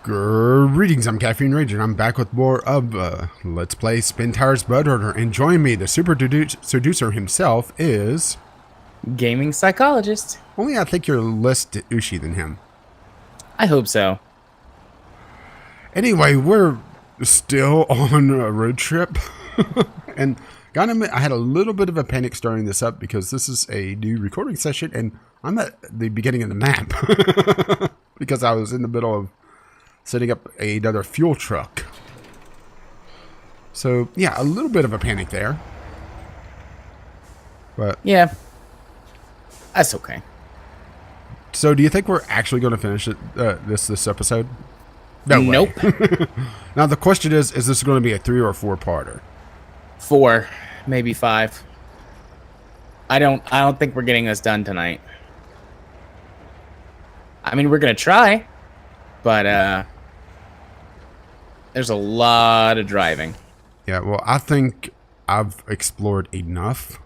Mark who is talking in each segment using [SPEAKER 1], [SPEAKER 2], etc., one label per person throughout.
[SPEAKER 1] Greetings, I'm Caffeine Rage, and I'm back with more of Let's Play Spintires MudRunner. And join me, the super seducer himself is...
[SPEAKER 2] Gaming Psychologist.
[SPEAKER 1] Only I think you're less douchey than him.
[SPEAKER 2] I hope so.
[SPEAKER 1] Anyway, we're still on a road trip. And gotta admit, I had a little bit of a panic starting this up because this is a new recording session and I'm at the beginning of the map. Because I was in the middle of setting up another fuel truck. So, yeah, a little bit of a panic there. But
[SPEAKER 2] yeah, that's okay.
[SPEAKER 1] So, do you think we're actually going to finish it, this episode? No way.
[SPEAKER 2] Nope.
[SPEAKER 1] Now, the question is this going to be a 3 or 4-parter?
[SPEAKER 2] 4, maybe 5. I don't think we're getting this done tonight. I mean, we're gonna try, but there's a lot of driving.
[SPEAKER 1] Yeah, well, I think I've explored enough.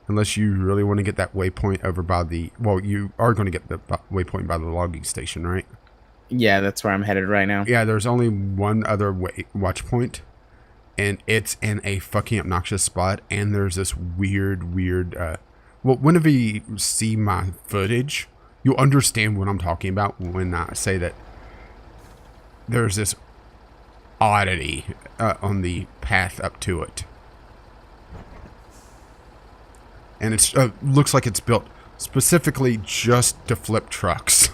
[SPEAKER 1] Unless you really want to get that waypoint over by the... Well, you are going to get the waypoint by the logging station, right?
[SPEAKER 2] Yeah, that's where I'm headed right now.
[SPEAKER 1] Yeah, there's only one other watch point. And it's in a fucking obnoxious spot. And there's this weird... well, whenever you see my footage, you'll understand what I'm talking about when I say that there's this oddity on the path up to it. And it looks like it's built specifically just to flip trucks.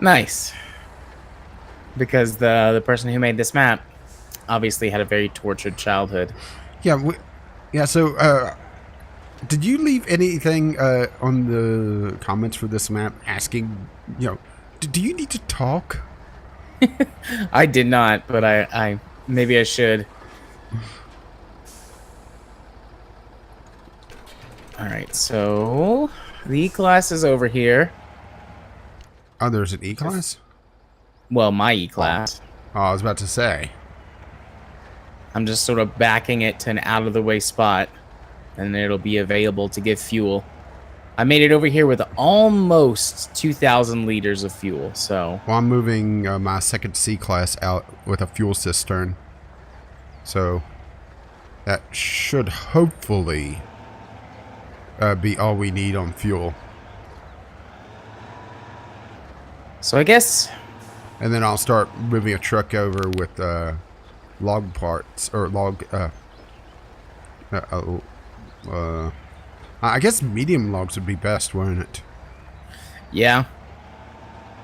[SPEAKER 2] Nice. Because the person who made this map obviously had a very tortured childhood.
[SPEAKER 1] Yeah, so did you leave anything on the comments for this map asking, do you need to talk?
[SPEAKER 2] I did not, but I maybe I should. Alright, so the E-Class is over here.
[SPEAKER 1] Oh, there's an E-Class?
[SPEAKER 2] Well, my E-Class.
[SPEAKER 1] Oh, I was about to say.
[SPEAKER 2] I'm just sort of backing it to an out-of-the-way spot, and it'll be available to give fuel. I made it over here with almost 2,000 liters of fuel, so...
[SPEAKER 1] Well, I'm moving my second C-Class out with a fuel cistern. So, that should hopefully be all we need on fuel.
[SPEAKER 2] So I guess...
[SPEAKER 1] And then I'll start moving a truck over with log parts, or log... I guess medium logs would be best, wouldn't it?
[SPEAKER 2] Yeah.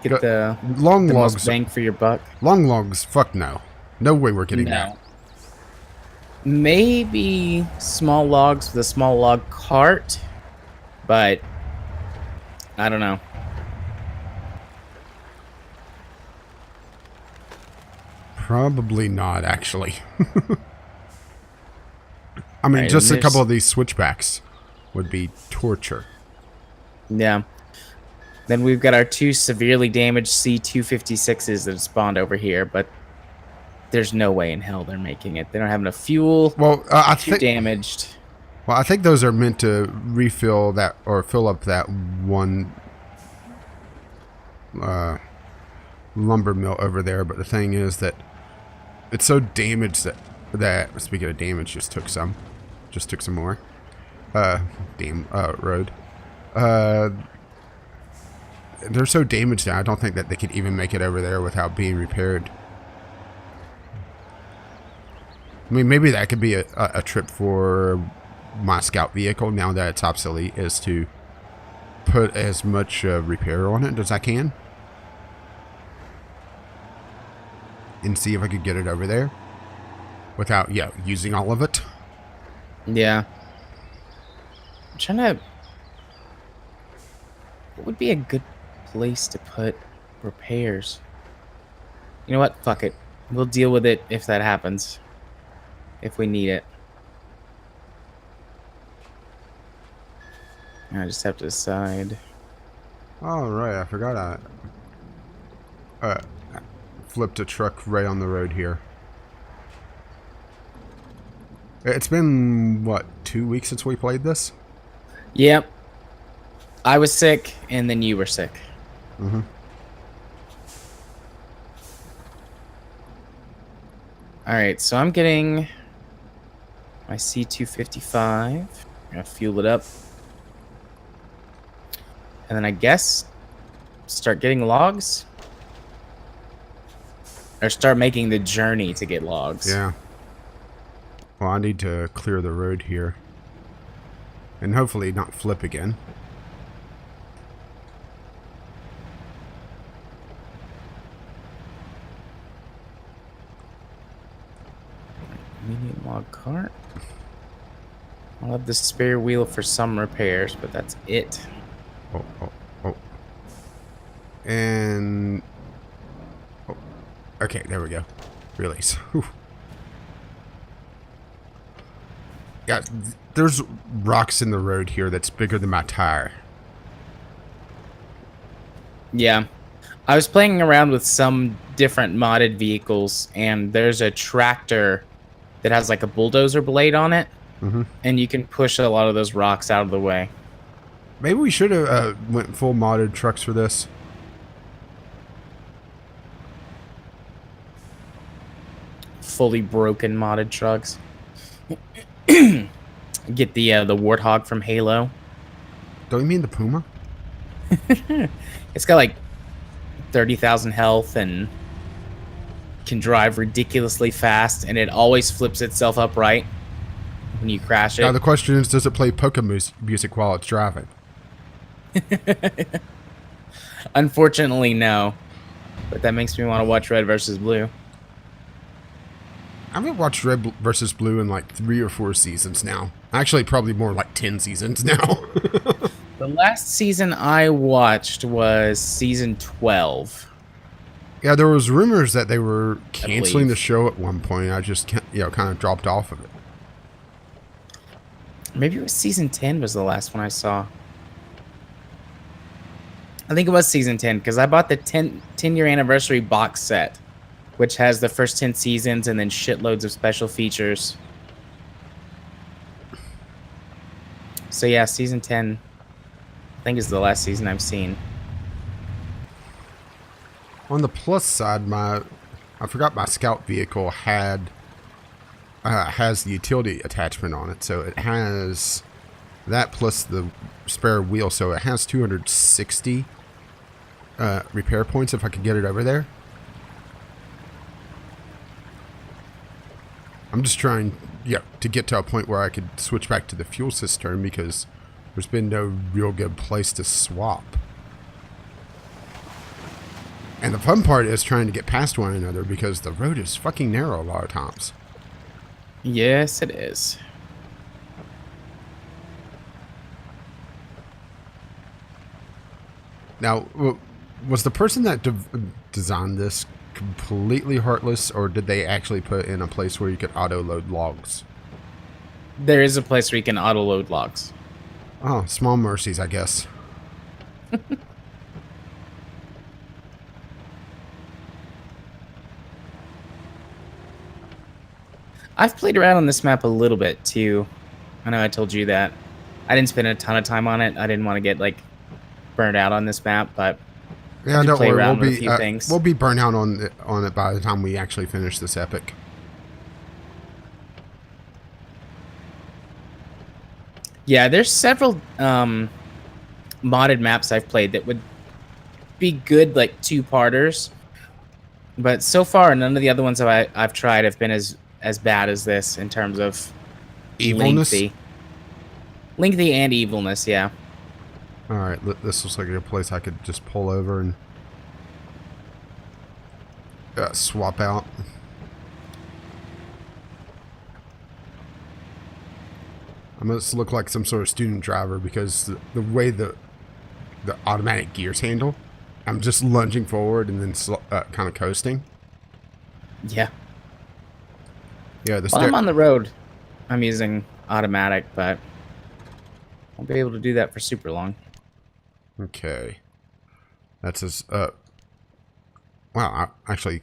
[SPEAKER 2] Get the
[SPEAKER 1] long logs,
[SPEAKER 2] most bang for your buck.
[SPEAKER 1] Long logs, fuck no. No way we're getting that.
[SPEAKER 2] Maybe small logs with a small log cart, but I don't know.
[SPEAKER 1] Probably not, actually. I mean,
[SPEAKER 2] Right,
[SPEAKER 1] just a couple of these switchbacks would be torture.
[SPEAKER 2] Yeah. Then we've got our 2 severely damaged C-256s that spawned over here, but there's no way in hell they're making it. They don't have enough fuel.
[SPEAKER 1] Well, I think
[SPEAKER 2] damaged.
[SPEAKER 1] Well, I think those are meant to refill that or fill up that one lumber mill over there. But the thing is that it's so damaged that speaking of damage, just took some more. Road. They're so damaged now. I don't think that they could even make it over there without being repaired. I mean, maybe that could be a trip for my scout vehicle now that it's obsolete, is to put as much repair on it as I can and see if I could get it over there without using all of it.
[SPEAKER 2] Yeah. I'm trying to... What would be a good place to put repairs? You know what? Fuck it. We'll deal with it if that happens. If we need it. I just have to decide.
[SPEAKER 1] Oh, right. I forgot I flipped a truck right on the road here. It's been, what, 2 weeks since we played this?
[SPEAKER 2] Yep. I was sick, and then you were sick.
[SPEAKER 1] Mm-hmm.
[SPEAKER 2] All right, so I'm getting my C255. I'm gonna fuel it up, and then I guess start getting logs, or start making the journey to get logs.
[SPEAKER 1] Yeah. Well, I need to clear the road here. And hopefully not flip again.
[SPEAKER 2] Medium log cart. I'll have the spare wheel for some repairs, but that's it.
[SPEAKER 1] Oh. And... Oh. Okay, there we go. Release. Whew. Yeah, there's rocks in the road here that's bigger than my tire.
[SPEAKER 2] Yeah. I was playing around with some different modded vehicles, and there's a tractor that has like a bulldozer blade on it, and you can push a lot of those rocks out of the way.
[SPEAKER 1] Maybe we should have went full modded trucks for this.
[SPEAKER 2] Fully broken modded trucks. Get the Warthog from Halo.
[SPEAKER 1] Don't you mean the Puma?
[SPEAKER 2] It's got like 30,000 health and can drive ridiculously fast, and it always flips itself upright when you crash it.
[SPEAKER 1] Now the question is, does it play polka music while it's driving?
[SPEAKER 2] Unfortunately, no. But that makes me want to watch Red versus Blue.
[SPEAKER 1] I haven't watched Red versus Blue in like 3 or 4 seasons now. Actually, probably more like 10 seasons now.
[SPEAKER 2] The last season I watched was season 12.
[SPEAKER 1] Yeah, there was rumors that they were canceling the show at one point. I just, kind of dropped off of it.
[SPEAKER 2] Maybe it was season 10 was the last one I saw. I think it was season 10 because I bought the 10-year anniversary box set, which has the first 10 seasons and then shitloads of special features. So yeah, season 10, I think, is the last season I've seen.
[SPEAKER 1] On the plus side, I forgot my scout vehicle has the utility attachment on it, so it has that plus the spare wheel, so it has 260 repair points if I could get it over there. I'm just trying, to get to a point where I could switch back to the fuel cistern because there's been no real good place to swap. And the fun part is trying to get past one another because the road is fucking narrow a lot of times.
[SPEAKER 2] Yes, it is.
[SPEAKER 1] Now, was the person that designed this completely heartless, or did they actually put in a place where you could auto-load logs?
[SPEAKER 2] There is a place where you can auto-load logs.
[SPEAKER 1] Oh, small mercies, I guess.
[SPEAKER 2] I've played around on this map a little bit, too. I know I told you that. I didn't spend a ton of time on it. I didn't want to get, burned out on this map, but
[SPEAKER 1] yeah, don't
[SPEAKER 2] play
[SPEAKER 1] worry.
[SPEAKER 2] around with a few things.
[SPEAKER 1] We'll be burnt out on it by the time we actually finish this epic.
[SPEAKER 2] Yeah, there's several modded maps I've played that would be good, two-parters. But so far, none of the other ones that I've tried have been as bad as this in terms of
[SPEAKER 1] evilness.
[SPEAKER 2] Lengthy and evilness, yeah.
[SPEAKER 1] All right, this looks like a place I could just pull over and swap out. I must look like some sort of student driver because the way the automatic gears handle, I'm just lunging forward and then kind of coasting.
[SPEAKER 2] Yeah.
[SPEAKER 1] Yeah.
[SPEAKER 2] While I'm on the road, I'm using automatic, but I won't be able to do that for super long.
[SPEAKER 1] Okay. That's as wow. Actually,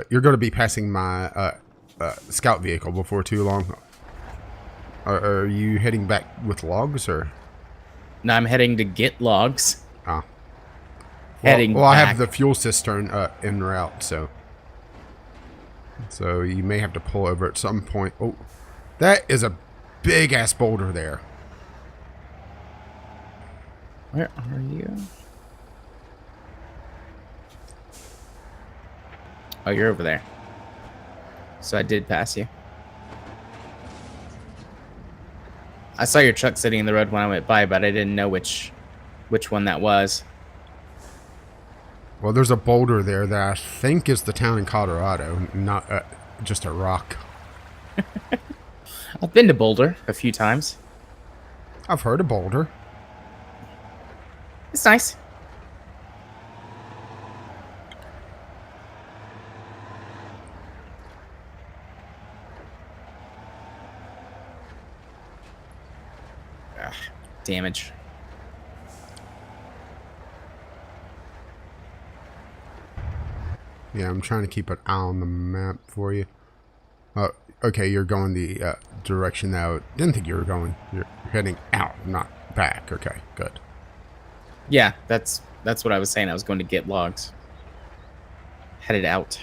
[SPEAKER 1] you're going to be passing my scout vehicle before too long. Are you heading back with logs, or?
[SPEAKER 2] No, I'm heading to get logs.
[SPEAKER 1] Ah.
[SPEAKER 2] Heading
[SPEAKER 1] well, I
[SPEAKER 2] back.
[SPEAKER 1] have the fuel cistern en route, so. So you may have to pull over at some point. Oh, that is a big ass boulder there.
[SPEAKER 2] Where are you? Oh, you're over there. So I did pass you. I saw your truck sitting in the road when I went by, but I didn't know which one that was.
[SPEAKER 1] Well, there's a boulder there that I think is the town in Colorado, not just a rock.
[SPEAKER 2] I've been to Boulder a few times.
[SPEAKER 1] I've heard of Boulder.
[SPEAKER 2] It's nice. Ugh, damage.
[SPEAKER 1] Yeah, I'm trying to keep an eye on the map for you. Oh, okay, you're going the direction that I didn't think you were going. You're heading out, not back. Okay, good.
[SPEAKER 2] Yeah, that's what I was saying. I was going to get logs. Headed out.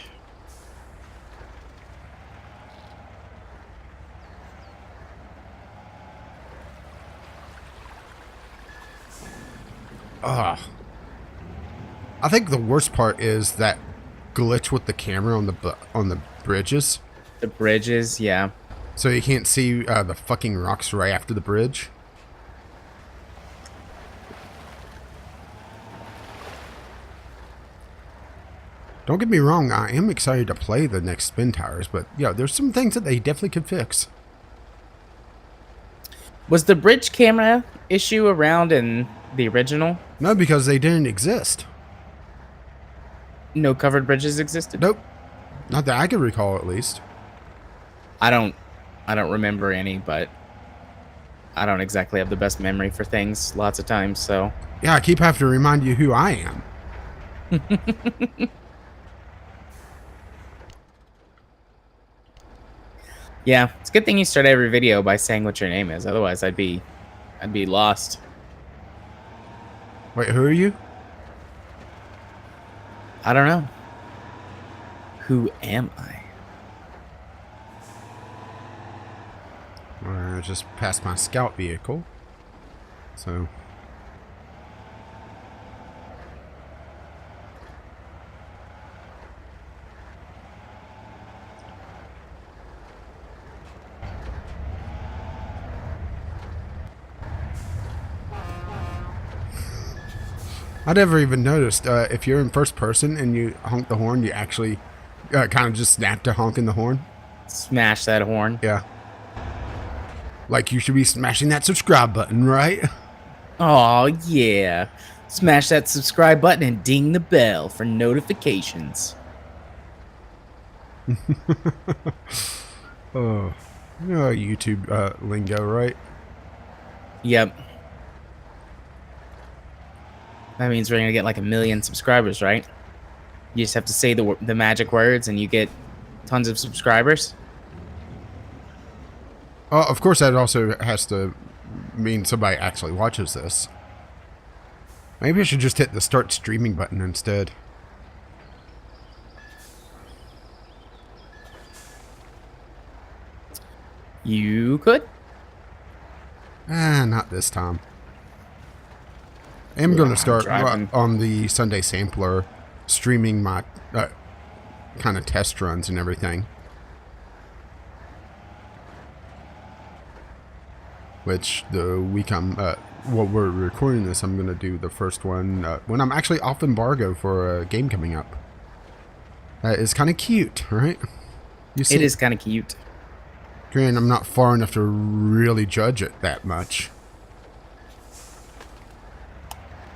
[SPEAKER 1] Ugh. I think the worst part is that glitch with the camera on the bridges.
[SPEAKER 2] The bridges, yeah.
[SPEAKER 1] So you can't see the fucking rocks right after the bridge. Don't get me wrong, I am excited to play the next Spintires, but yeah, there's some things that they definitely could fix.
[SPEAKER 2] Was the bridge camera issue around in the original?
[SPEAKER 1] No, because they didn't exist.
[SPEAKER 2] No covered bridges existed?
[SPEAKER 1] Nope. Not that I can recall, at least.
[SPEAKER 2] I don't remember any, but I don't exactly have the best memory for things lots of times, so.
[SPEAKER 1] Yeah, I keep having to remind you who I am.
[SPEAKER 2] Yeah, it's a good thing you start every video by saying what your name is. Otherwise, I'd be lost.
[SPEAKER 1] Wait, who are you?
[SPEAKER 2] I don't know. Who am I?
[SPEAKER 1] I just passed my scout vehicle. So. I never even noticed. If you're in first person and you honk the horn, you actually kind of just snap to honking the horn.
[SPEAKER 2] Smash that horn.
[SPEAKER 1] Yeah. Like you should be smashing that subscribe button, right?
[SPEAKER 2] Oh, yeah. Smash that subscribe button and ding the bell for notifications.
[SPEAKER 1] Oh, YouTube lingo, right?
[SPEAKER 2] Yep. That means we're going to get like 1 million subscribers, right? You just have to say the magic words and you get tons of subscribers.
[SPEAKER 1] Of course, that also has to mean somebody actually watches this. Maybe I should just hit the start streaming button instead.
[SPEAKER 2] You could.
[SPEAKER 1] Not this time. I'm going to start on the Sunday Sampler, streaming my kind of test runs and everything. Which the week while we're recording this, I'm going to do the first one when I'm actually off embargo for a game coming up. That is kind of cute, right? You see,
[SPEAKER 2] it is kind of cute.
[SPEAKER 1] Granted, I'm not far enough to really judge it that much.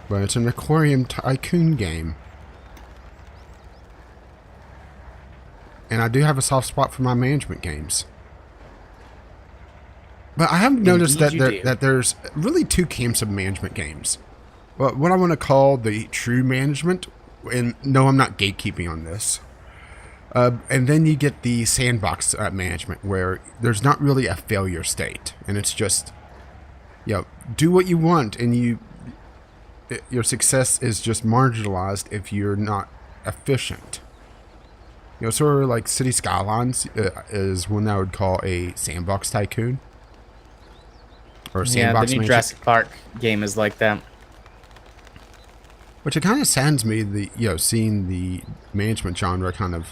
[SPEAKER 1] But it's an aquarium tycoon game. And I do have a soft spot for my management games. But I have noticed that there's really two camps of management games. Well, what I want to call the true management, and no, I'm not gatekeeping on this. And then you get the sandbox management, where there's not really a failure state, and it's just, do what you want, and your success is just marginalized if you're not efficient. You know, sort of like City Skylines is one I would call a sandbox tycoon. Or a
[SPEAKER 2] Yeah, the
[SPEAKER 1] sandbox
[SPEAKER 2] new
[SPEAKER 1] mansion.
[SPEAKER 2] Jurassic Park game is like that.
[SPEAKER 1] Which it kind of saddens me, seeing the management genre kind of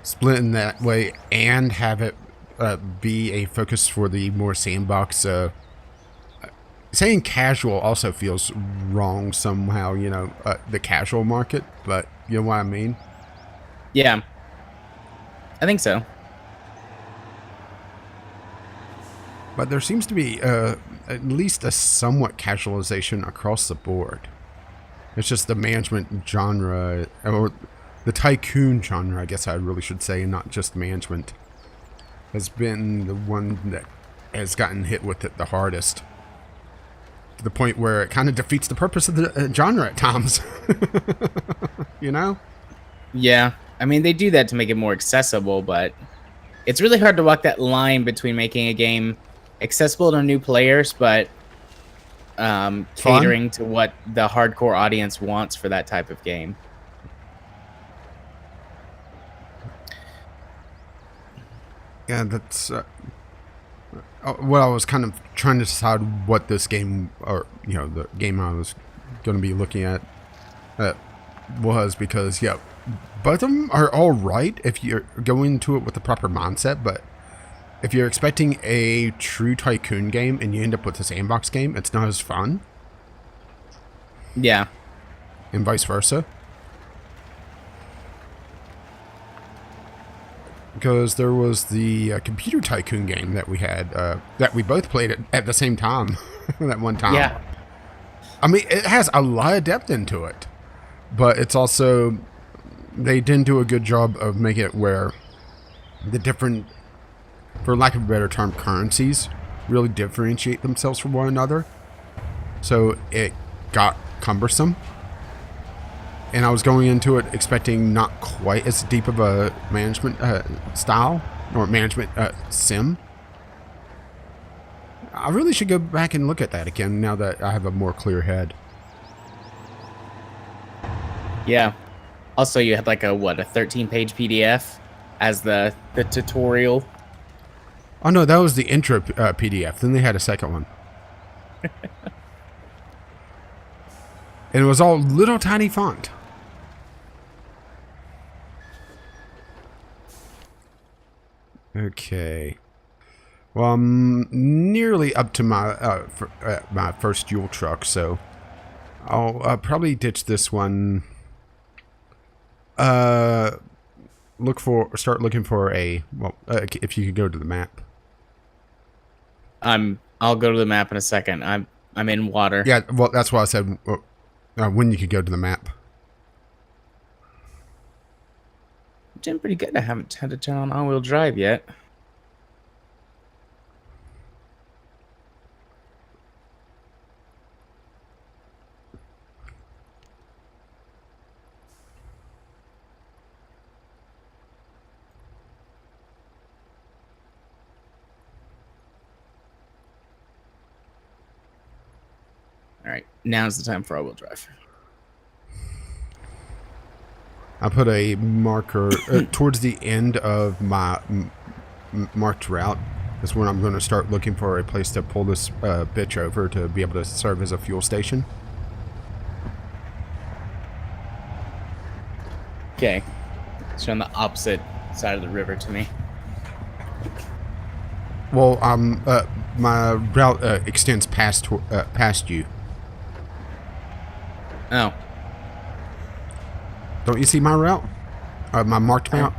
[SPEAKER 1] split in that way and have it be a focus for the more sandbox. Saying casual also feels wrong somehow, the casual market, but you know what I mean?
[SPEAKER 2] Yeah, I think so.
[SPEAKER 1] But there seems to be at least a somewhat casualization across the board. It's just the management genre, or the tycoon genre, I guess I really should say, and not just management, has been the one that has gotten hit with it the hardest. To the point where it kind of defeats the purpose of the genre at times. You know?
[SPEAKER 2] Yeah, I mean, they do that to make it more accessible, but it's really hard to walk that line between making a game accessible to new players, but catering to what the hardcore audience wants for that type of game.
[SPEAKER 1] Yeah, that's what I was kind of trying to decide what this game, or the game I was going to be looking at was, because both of them are all right if you're going into it with the proper mindset, but if you're expecting a true tycoon game and you end up with a sandbox game, it's not as fun.
[SPEAKER 2] Yeah.
[SPEAKER 1] And vice versa. Because there was the computer tycoon game that we had, that we both played at the same time, that one time.
[SPEAKER 2] Yeah.
[SPEAKER 1] I mean, it has a lot of depth into it, but it's also, they didn't do a good job of making it where the different, for lack of a better term, currencies really differentiate themselves from one another. So it got cumbersome. And I was going into it expecting not quite as deep of a management style or management sim. I really should go back and look at that again now that I have a more clear head.
[SPEAKER 2] Yeah. Also, you had like a 13-page PDF as the tutorial.
[SPEAKER 1] Oh no, that was the intro PDF. Then they had a second one. And it was all little tiny font. Okay. Well, I'm nearly up to my my first fuel truck, so I'll probably ditch this one. Start looking for a, if you could go to the map.
[SPEAKER 2] I'll go to the map in a second. I'm in water.
[SPEAKER 1] Yeah, well, that's why I said when you could go to the map.
[SPEAKER 2] I'm doing pretty good. I haven't had to turn on all-wheel drive yet. All right, now's the time for all-wheel drive.
[SPEAKER 1] I put a marker towards the end of my marked route. That's when I'm going to start looking for a place to pull this bitch over to be able to serve as a fuel station.
[SPEAKER 2] Okay, it's on the opposite side of the river to me.
[SPEAKER 1] Well, my route extends past you.
[SPEAKER 2] Oh.
[SPEAKER 1] Don't you see my route? My marked route?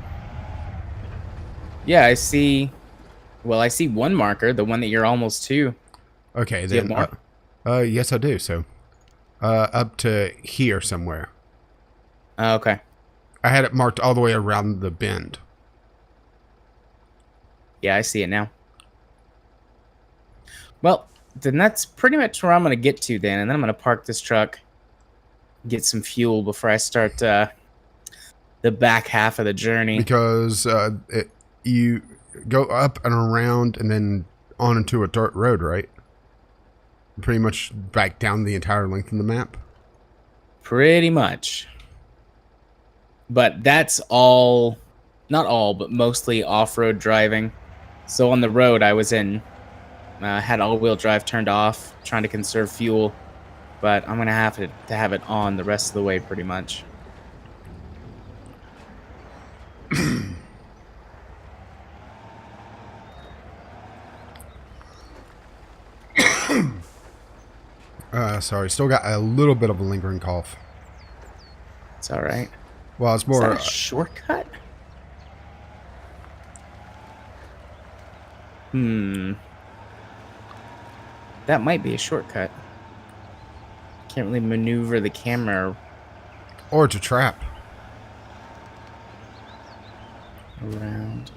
[SPEAKER 2] Yeah, I see. Well, I see one marker, the one that you're almost to.
[SPEAKER 1] Okay,
[SPEAKER 2] Do you
[SPEAKER 1] then.
[SPEAKER 2] have more?
[SPEAKER 1] Yes, I do. So, up to here somewhere.
[SPEAKER 2] Okay.
[SPEAKER 1] I had it marked all the way around the bend.
[SPEAKER 2] Yeah, I see it now. Well, then that's pretty much where I'm going to get to then. And then I'm going to park this truck, get some fuel before I start the back half of the journey.
[SPEAKER 1] Because you go up and around and then on into a dirt road, right? Pretty much back down the entire length of the map.
[SPEAKER 2] Pretty much. But that's all not all, but mostly off-road driving. So on the road, I was in, had all-wheel drive turned off, trying to conserve fuel. But I'm gonna have to have it on the rest of the way, pretty much.
[SPEAKER 1] Sorry, still got a little bit of a lingering cough.
[SPEAKER 2] It's all right.
[SPEAKER 1] Well, it's
[SPEAKER 2] Is
[SPEAKER 1] more
[SPEAKER 2] that a shortcut? That might be a shortcut. Can't really maneuver the camera
[SPEAKER 1] or it's a trap.
[SPEAKER 2] around.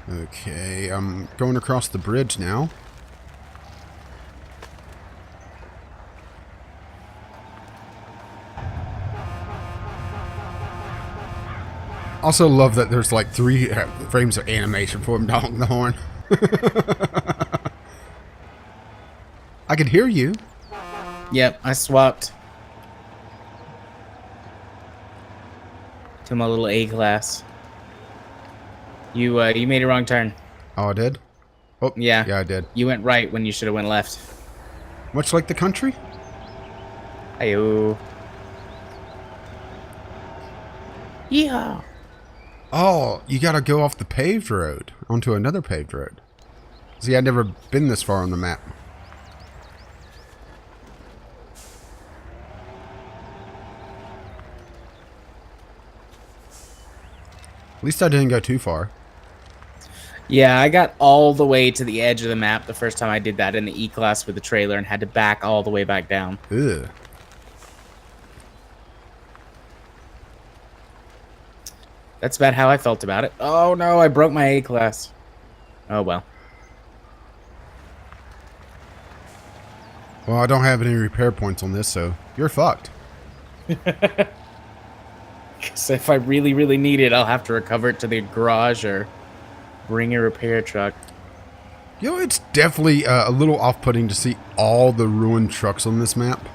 [SPEAKER 1] Okay, I'm going across the bridge now. Also love that there's like 3 frames of animation for him to honk the horn. I could hear you.
[SPEAKER 2] Yep, I swapped to my little A class. You made a wrong turn.
[SPEAKER 1] Oh, I did? Oh,
[SPEAKER 2] Yeah.
[SPEAKER 1] Yeah, I did.
[SPEAKER 2] You went right when you should have went left.
[SPEAKER 1] Much like the country?
[SPEAKER 2] Ayo. Yeah.
[SPEAKER 1] Oh, you gotta go off the paved road onto another paved road. See, I'd never been this far on the map. At least I didn't go too far.
[SPEAKER 2] Yeah, I got all the way to the edge of the map the first time I did that in the E-Class with the trailer and had to back all the way back down.
[SPEAKER 1] Ugh.
[SPEAKER 2] That's about how I felt about it. Oh no, I broke my A-Class. Oh well.
[SPEAKER 1] Well, I don't have any repair points on this, so you're fucked.
[SPEAKER 2] Because if I really, really need it, I'll have to recover it to the garage or bring a repair truck.
[SPEAKER 1] You know, it's definitely a little off-putting to see all the ruined trucks on this map.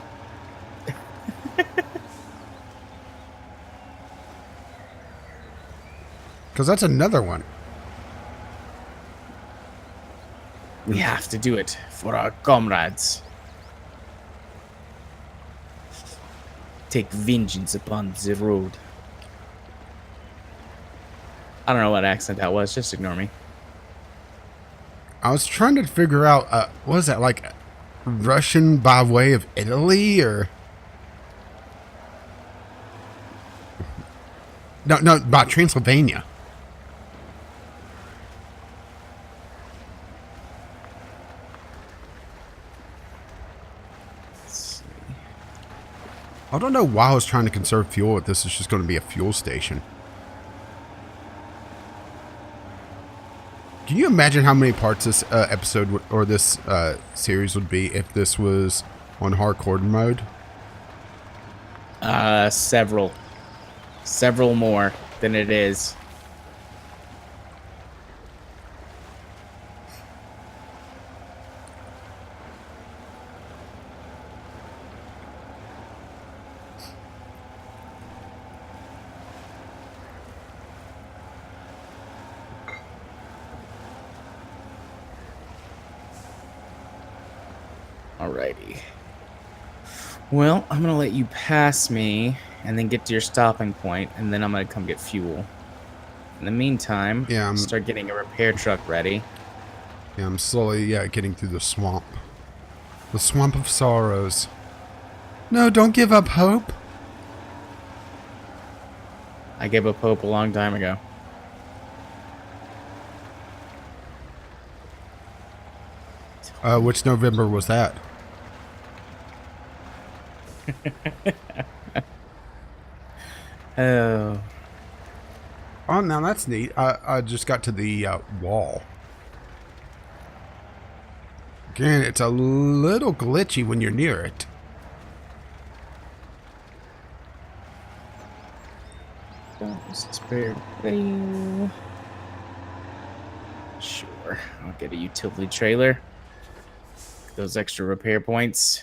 [SPEAKER 1] Because that's another one.
[SPEAKER 2] We have to do it for our comrades. Take vengeance upon the road. I don't know what accent that was. Just ignore me.
[SPEAKER 1] I was trying to figure out, what was that, like Russian by way of Italy, or... No, by Transylvania. I don't know why I was trying to conserve fuel if this is just going to be a fuel station. Can you imagine how many parts this episode would, or this series would be if this was on hardcore mode?
[SPEAKER 2] Several more than it is. Alrighty. Well, I'm gonna let you pass me and then get to your stopping point, and then I'm gonna come get fuel. In the meantime,
[SPEAKER 1] Yeah,
[SPEAKER 2] start getting a repair truck ready.
[SPEAKER 1] Yeah, I'm slowly getting through the swamp. The swamp of sorrows. No, don't give up hope.
[SPEAKER 2] I gave up hope a long time ago.
[SPEAKER 1] Which November was that?
[SPEAKER 2] Oh.
[SPEAKER 1] Oh, now that's neat. I just got to the wall. Again, it's a little glitchy when you're near it.
[SPEAKER 2] Spare video. Sure, I'll get a utility trailer. Those extra repair points.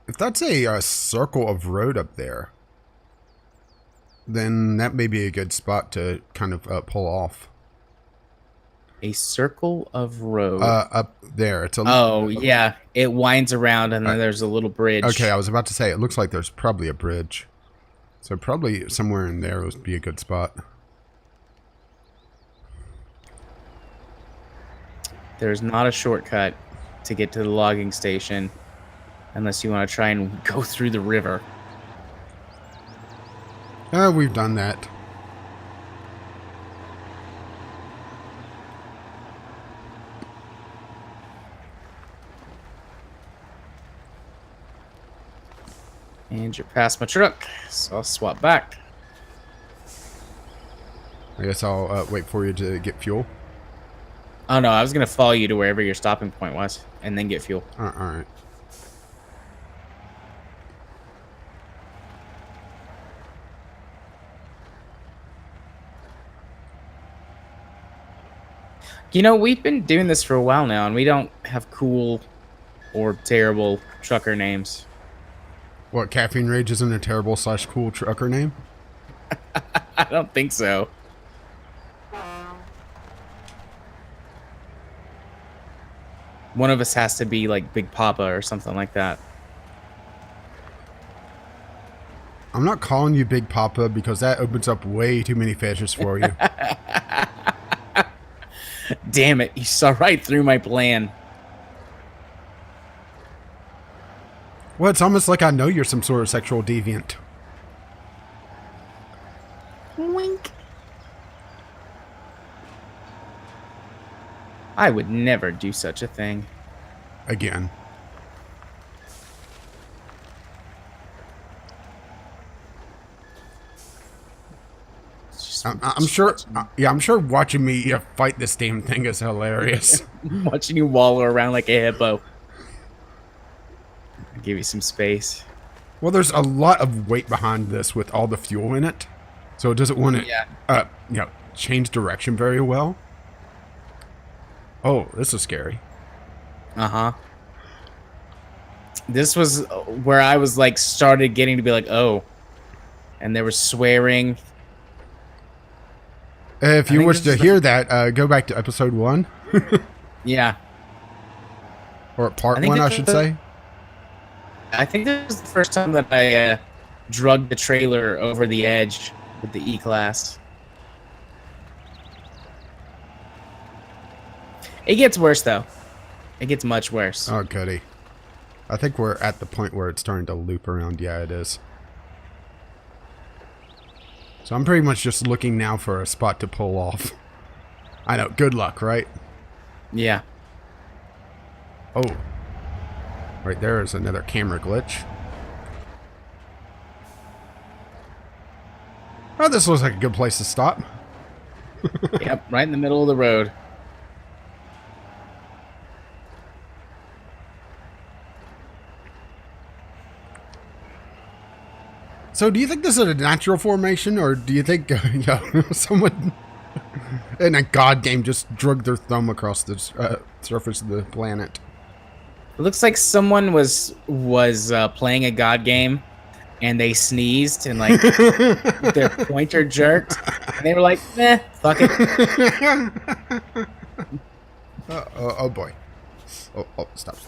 [SPEAKER 1] If that's a circle of road up there, then that may be a good spot to kind of pull off.
[SPEAKER 2] A circle of road.
[SPEAKER 1] Up there. It's a.
[SPEAKER 2] Oh, yeah. It winds around and then there's a little bridge.
[SPEAKER 1] Okay, I was about to say, it looks like there's probably a bridge. So probably somewhere in there would be a good spot.
[SPEAKER 2] There's not a shortcut to get to the logging station unless you want to try and go through the river.
[SPEAKER 1] We've done that.
[SPEAKER 2] And you're past my truck, so I'll swap back.
[SPEAKER 1] I guess I'll wait for you to get fuel.
[SPEAKER 2] Oh, no, I was going to follow you to wherever your stopping point was and then get fuel.
[SPEAKER 1] All right.
[SPEAKER 2] You know, we've been doing this for a while now, and we don't have cool or terrible trucker names.
[SPEAKER 1] What, Caffeine Rage isn't a terrible / cool trucker name?
[SPEAKER 2] I don't think so. One of us has to be like Big Papa or something like that.
[SPEAKER 1] I'm not calling you Big Papa because that opens up way too many fishes for you.
[SPEAKER 2] Damn it, you saw right through my plan.
[SPEAKER 1] Well, it's almost like I know you're some sort of sexual deviant.
[SPEAKER 2] Wink. I would never do such a thing.
[SPEAKER 1] Again. I'm sure. Yeah, I'm sure watching me fight this damn thing is hilarious.
[SPEAKER 2] Watching you wallow around like a hippo. I'll give you some space.
[SPEAKER 1] Well, there's a lot of weight behind this with all the fuel in it, so it doesn't want to, change direction very well. Oh, this is scary.
[SPEAKER 2] Uh-huh. This was where I was like started getting to be like, oh, and there was swearing.
[SPEAKER 1] If you wish to hear that, go back to episode 1.
[SPEAKER 2] Yeah.
[SPEAKER 1] Or part 1, I should say.
[SPEAKER 2] I think this was the first time that I drugged the trailer over the edge with the E-Class. It gets worse, though. It gets much worse.
[SPEAKER 1] Oh, goody. I think we're at the point where it's starting to loop around. Yeah, it is. So I'm pretty much just looking now for a spot to pull off. I know. Good luck, right?
[SPEAKER 2] Yeah.
[SPEAKER 1] Oh. Right there is another camera glitch. Oh, this looks like a good place to stop.
[SPEAKER 2] Yep, right in the middle of the road.
[SPEAKER 1] So do you think this is a natural formation, or do you think someone in a god game just drugged their thumb across the surface of the planet?
[SPEAKER 2] It looks like someone was playing a god game, and they sneezed and like their pointer jerked, and they were like, "Eh, fuck it."
[SPEAKER 1] Oh boy! Oh, stop!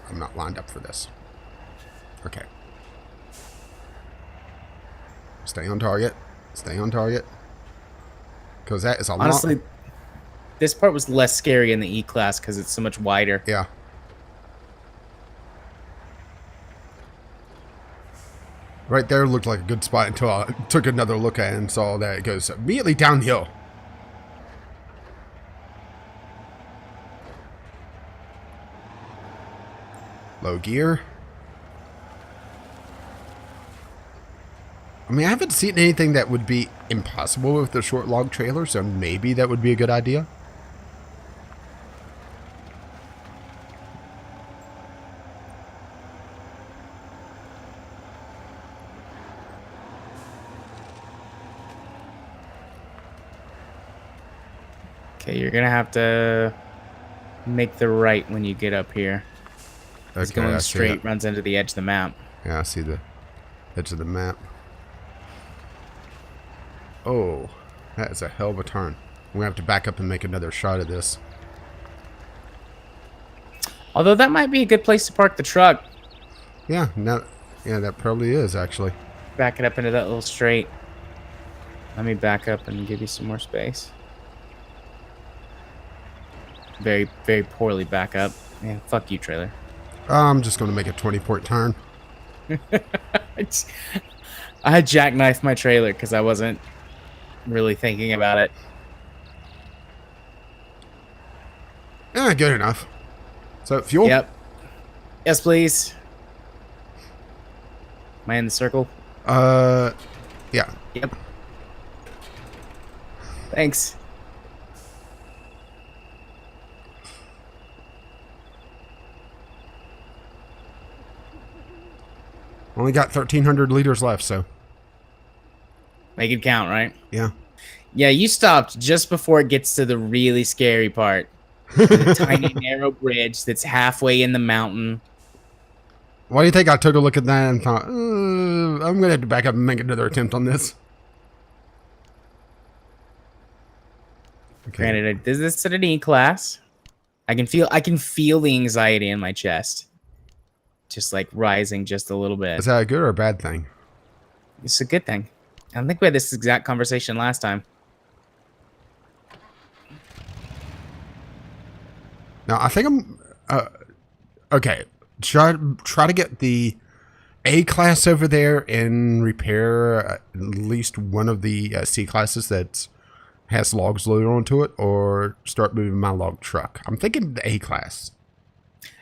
[SPEAKER 1] I'm not lined up for this. Okay. Stay on target. Stay on target. Because that is a lot.
[SPEAKER 2] Honestly, this part was less scary in the E-Class because it's so much wider.
[SPEAKER 1] Yeah. Right there looked like a good spot until I took another look at it and saw that it goes immediately downhill. Low gear. I mean, I haven't seen anything that would be impossible with the short log trailer, so maybe that would be a good idea.
[SPEAKER 2] Okay, you're gonna have to make the right when you get up here. It's
[SPEAKER 1] Okay,
[SPEAKER 2] going
[SPEAKER 1] I see
[SPEAKER 2] straight
[SPEAKER 1] it.
[SPEAKER 2] runs into the edge of the map.
[SPEAKER 1] Yeah, I see the edge of the map. Oh, that is a hell of a turn. We're gonna have to back up and make another shot of this.
[SPEAKER 2] Although that might be a good place to park the truck.
[SPEAKER 1] Yeah, yeah, that probably is actually.
[SPEAKER 2] Back it up into that little straight. Let me back up and give you some more space. Very, very poorly back up. Man, fuck you, trailer.
[SPEAKER 1] I'm just gonna make a 20-point turn.
[SPEAKER 2] I jackknifed my trailer because I wasn't really thinking about it.
[SPEAKER 1] Yeah, good enough. So, fuel?
[SPEAKER 2] Yep. Yes, please. Am I in the circle?
[SPEAKER 1] Yeah.
[SPEAKER 2] Yep. Thanks.
[SPEAKER 1] Only got 1,300 liters left, so.
[SPEAKER 2] Make it count, right?
[SPEAKER 1] Yeah.
[SPEAKER 2] Yeah, you stopped just before it gets to the really scary part. The tiny, narrow bridge that's halfway in the mountain.
[SPEAKER 1] Why do you think I took a look at that and thought, I'm going to have to back up and make another attempt on this? Okay.
[SPEAKER 2] Granted, this is at an E class. I can feel the anxiety in my chest. Just like rising just a little bit.
[SPEAKER 1] Is that a good or a bad thing?
[SPEAKER 2] It's a good thing. I think we had this exact conversation last time.
[SPEAKER 1] Now, I think I'm... okay. Try to get the A class over there and repair at least one of the C classes that has logs loaded onto it, or start moving my log truck. I'm thinking the A class.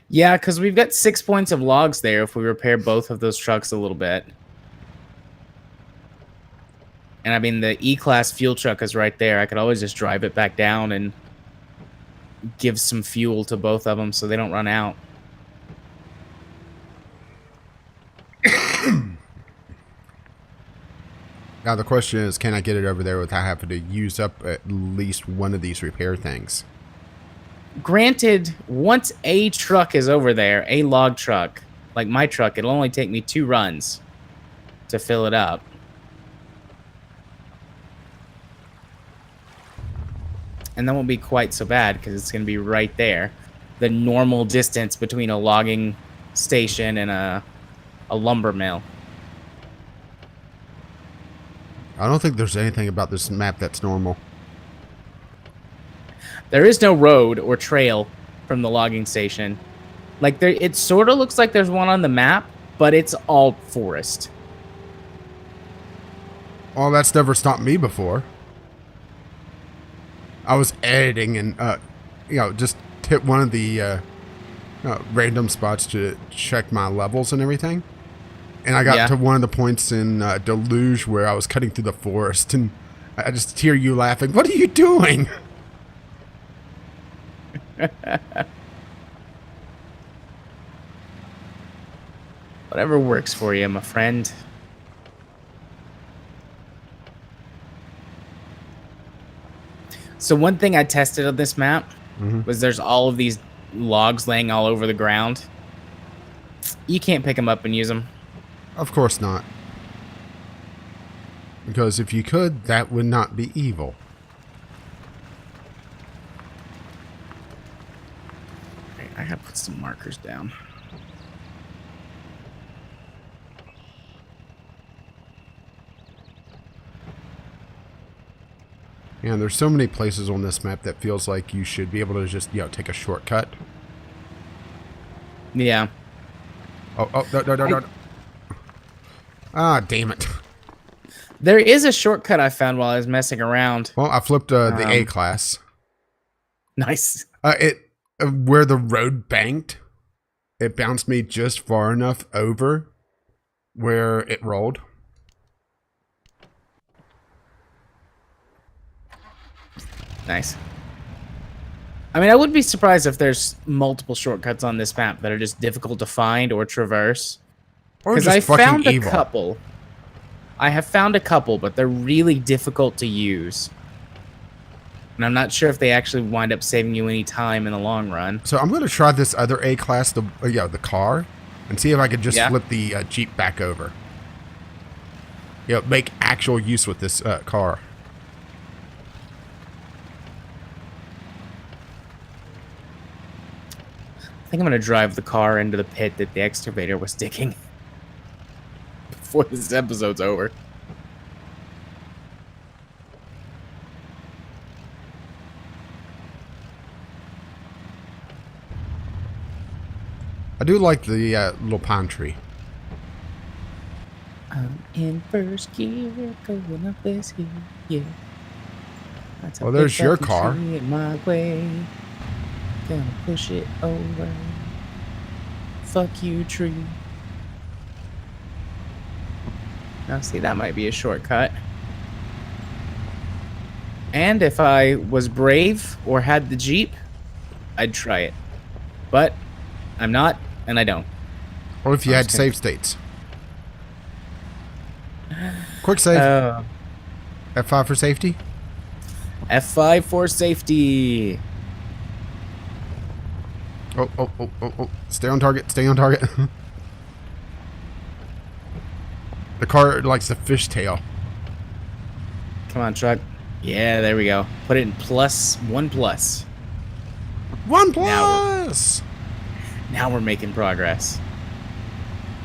[SPEAKER 2] Yeah, because we've got 6 points of logs there if we repair both of those trucks a little bit. And I mean, the E-Class fuel truck is right there. I could always just drive it back down and give some fuel to both of them so they don't run out.
[SPEAKER 1] Now the question is, can I get it over there without having to use up at least one of these repair things?
[SPEAKER 2] Granted, once a truck is over there, a log truck, like my truck, it'll only take me 2 runs to fill it up. And that won't be quite so bad because it's going to be right there. The normal distance between a logging station and a lumber mill.
[SPEAKER 1] I don't think there's anything about this map that's normal.
[SPEAKER 2] There is no road or trail from the logging station. Like, there, it sort of looks like there's one on the map, but it's all forest.
[SPEAKER 1] Well, that's never stopped me before. I was editing and, just hit one of the random spots to check my levels and everything. And I got to one of the points in Deluge where I was cutting through the forest, and I just hear you laughing. What are you doing?
[SPEAKER 2] Whatever works for you, my friend. So one thing I tested on this map was there's all of these logs laying all over the ground. You can't pick them up and use them.
[SPEAKER 1] Of course not. Because if you could, that would not be evil.
[SPEAKER 2] Right, I gotta put some markers down.
[SPEAKER 1] Yeah, and there's so many places on this map that feels like you should be able to just, take a shortcut.
[SPEAKER 2] Yeah.
[SPEAKER 1] Oh, no. Ah, damn it.
[SPEAKER 2] There is a shortcut I found while I was messing around.
[SPEAKER 1] Well, I flipped the A class.
[SPEAKER 2] Nice.
[SPEAKER 1] Where the road banked, it bounced me just far enough over where it rolled.
[SPEAKER 2] Nice. I mean, I wouldn't be surprised if there's multiple shortcuts on this map that are just difficult to find or traverse.
[SPEAKER 1] Or
[SPEAKER 2] Because
[SPEAKER 1] just
[SPEAKER 2] I
[SPEAKER 1] fucking
[SPEAKER 2] found a
[SPEAKER 1] evil.
[SPEAKER 2] couple. I have found a couple, but they're really difficult to use. And I'm not sure if they actually wind up saving you any time in the long run.
[SPEAKER 1] So I'm going to try this other A-Class, the car, and see if I could just
[SPEAKER 2] Yeah.
[SPEAKER 1] flip the Jeep back over. Make actual use with this car.
[SPEAKER 2] I think I'm going to drive the car into the pit that the excavator was digging. Before this episode's over.
[SPEAKER 1] I do like the little pine tree.
[SPEAKER 2] I'm in first gear, going up this hill, yeah. That's a
[SPEAKER 1] Well, there's
[SPEAKER 2] big
[SPEAKER 1] your
[SPEAKER 2] fucking
[SPEAKER 1] car.
[SPEAKER 2] tree in my way. Gonna push it over. Fuck you, tree. Now, see, that might be a shortcut. And if I was brave or had the Jeep, I'd try it. But I'm not, and I don't.
[SPEAKER 1] Or if you
[SPEAKER 2] I
[SPEAKER 1] had
[SPEAKER 2] was gonna-
[SPEAKER 1] save states. Quick save. F5 for safety.
[SPEAKER 2] F5 for safety.
[SPEAKER 1] Oh. Stay on target. Stay on target. The car likes the fishtail.
[SPEAKER 2] Come on, truck. Yeah, there we go. Put it in +1 plus.
[SPEAKER 1] 1 plus!
[SPEAKER 2] Now we're making progress.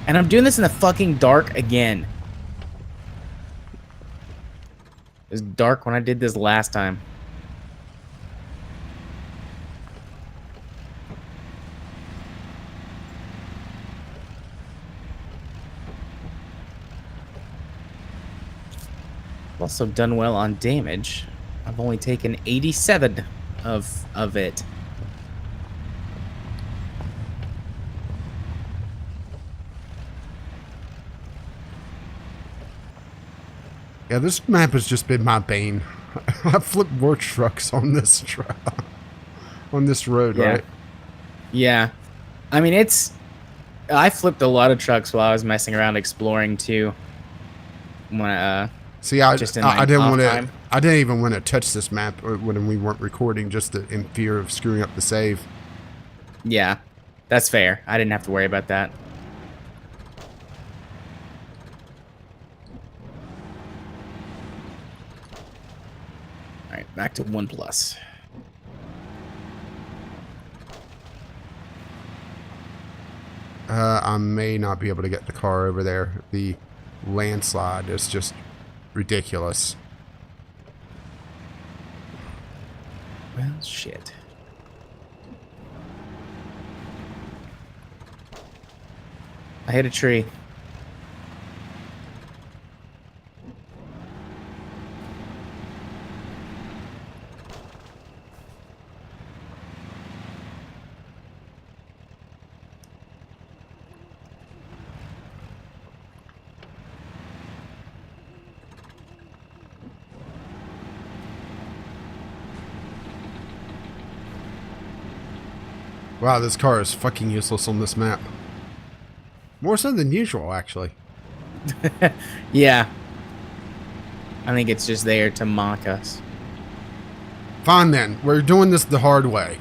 [SPEAKER 2] And I'm doing this in the fucking dark again. It was dark when I did this last time. I've also done well on damage. I've only taken 87 of it.
[SPEAKER 1] Yeah, this map has just been my bane. I flipped more trucks on this on this road,
[SPEAKER 2] Yeah.
[SPEAKER 1] right?
[SPEAKER 2] Yeah. I mean, I flipped a lot of trucks while I was messing around exploring too. When
[SPEAKER 1] See, I
[SPEAKER 2] Just in, like,
[SPEAKER 1] didn't
[SPEAKER 2] off
[SPEAKER 1] want to.
[SPEAKER 2] time?
[SPEAKER 1] I didn't even want to touch this map when we weren't recording, just in fear of screwing up the save.
[SPEAKER 2] yeah, that's fair. I didn't have to worry about that. All right, back to 1 plus.
[SPEAKER 1] I may not be able to get the car over there. The landslide is just ridiculous.
[SPEAKER 2] Well, shit. I hit a tree.
[SPEAKER 1] Wow, this car is fucking useless on this map. More so than usual, actually.
[SPEAKER 2] Yeah. I think it's just there to mock us.
[SPEAKER 1] Fine then, we're doing this the hard way.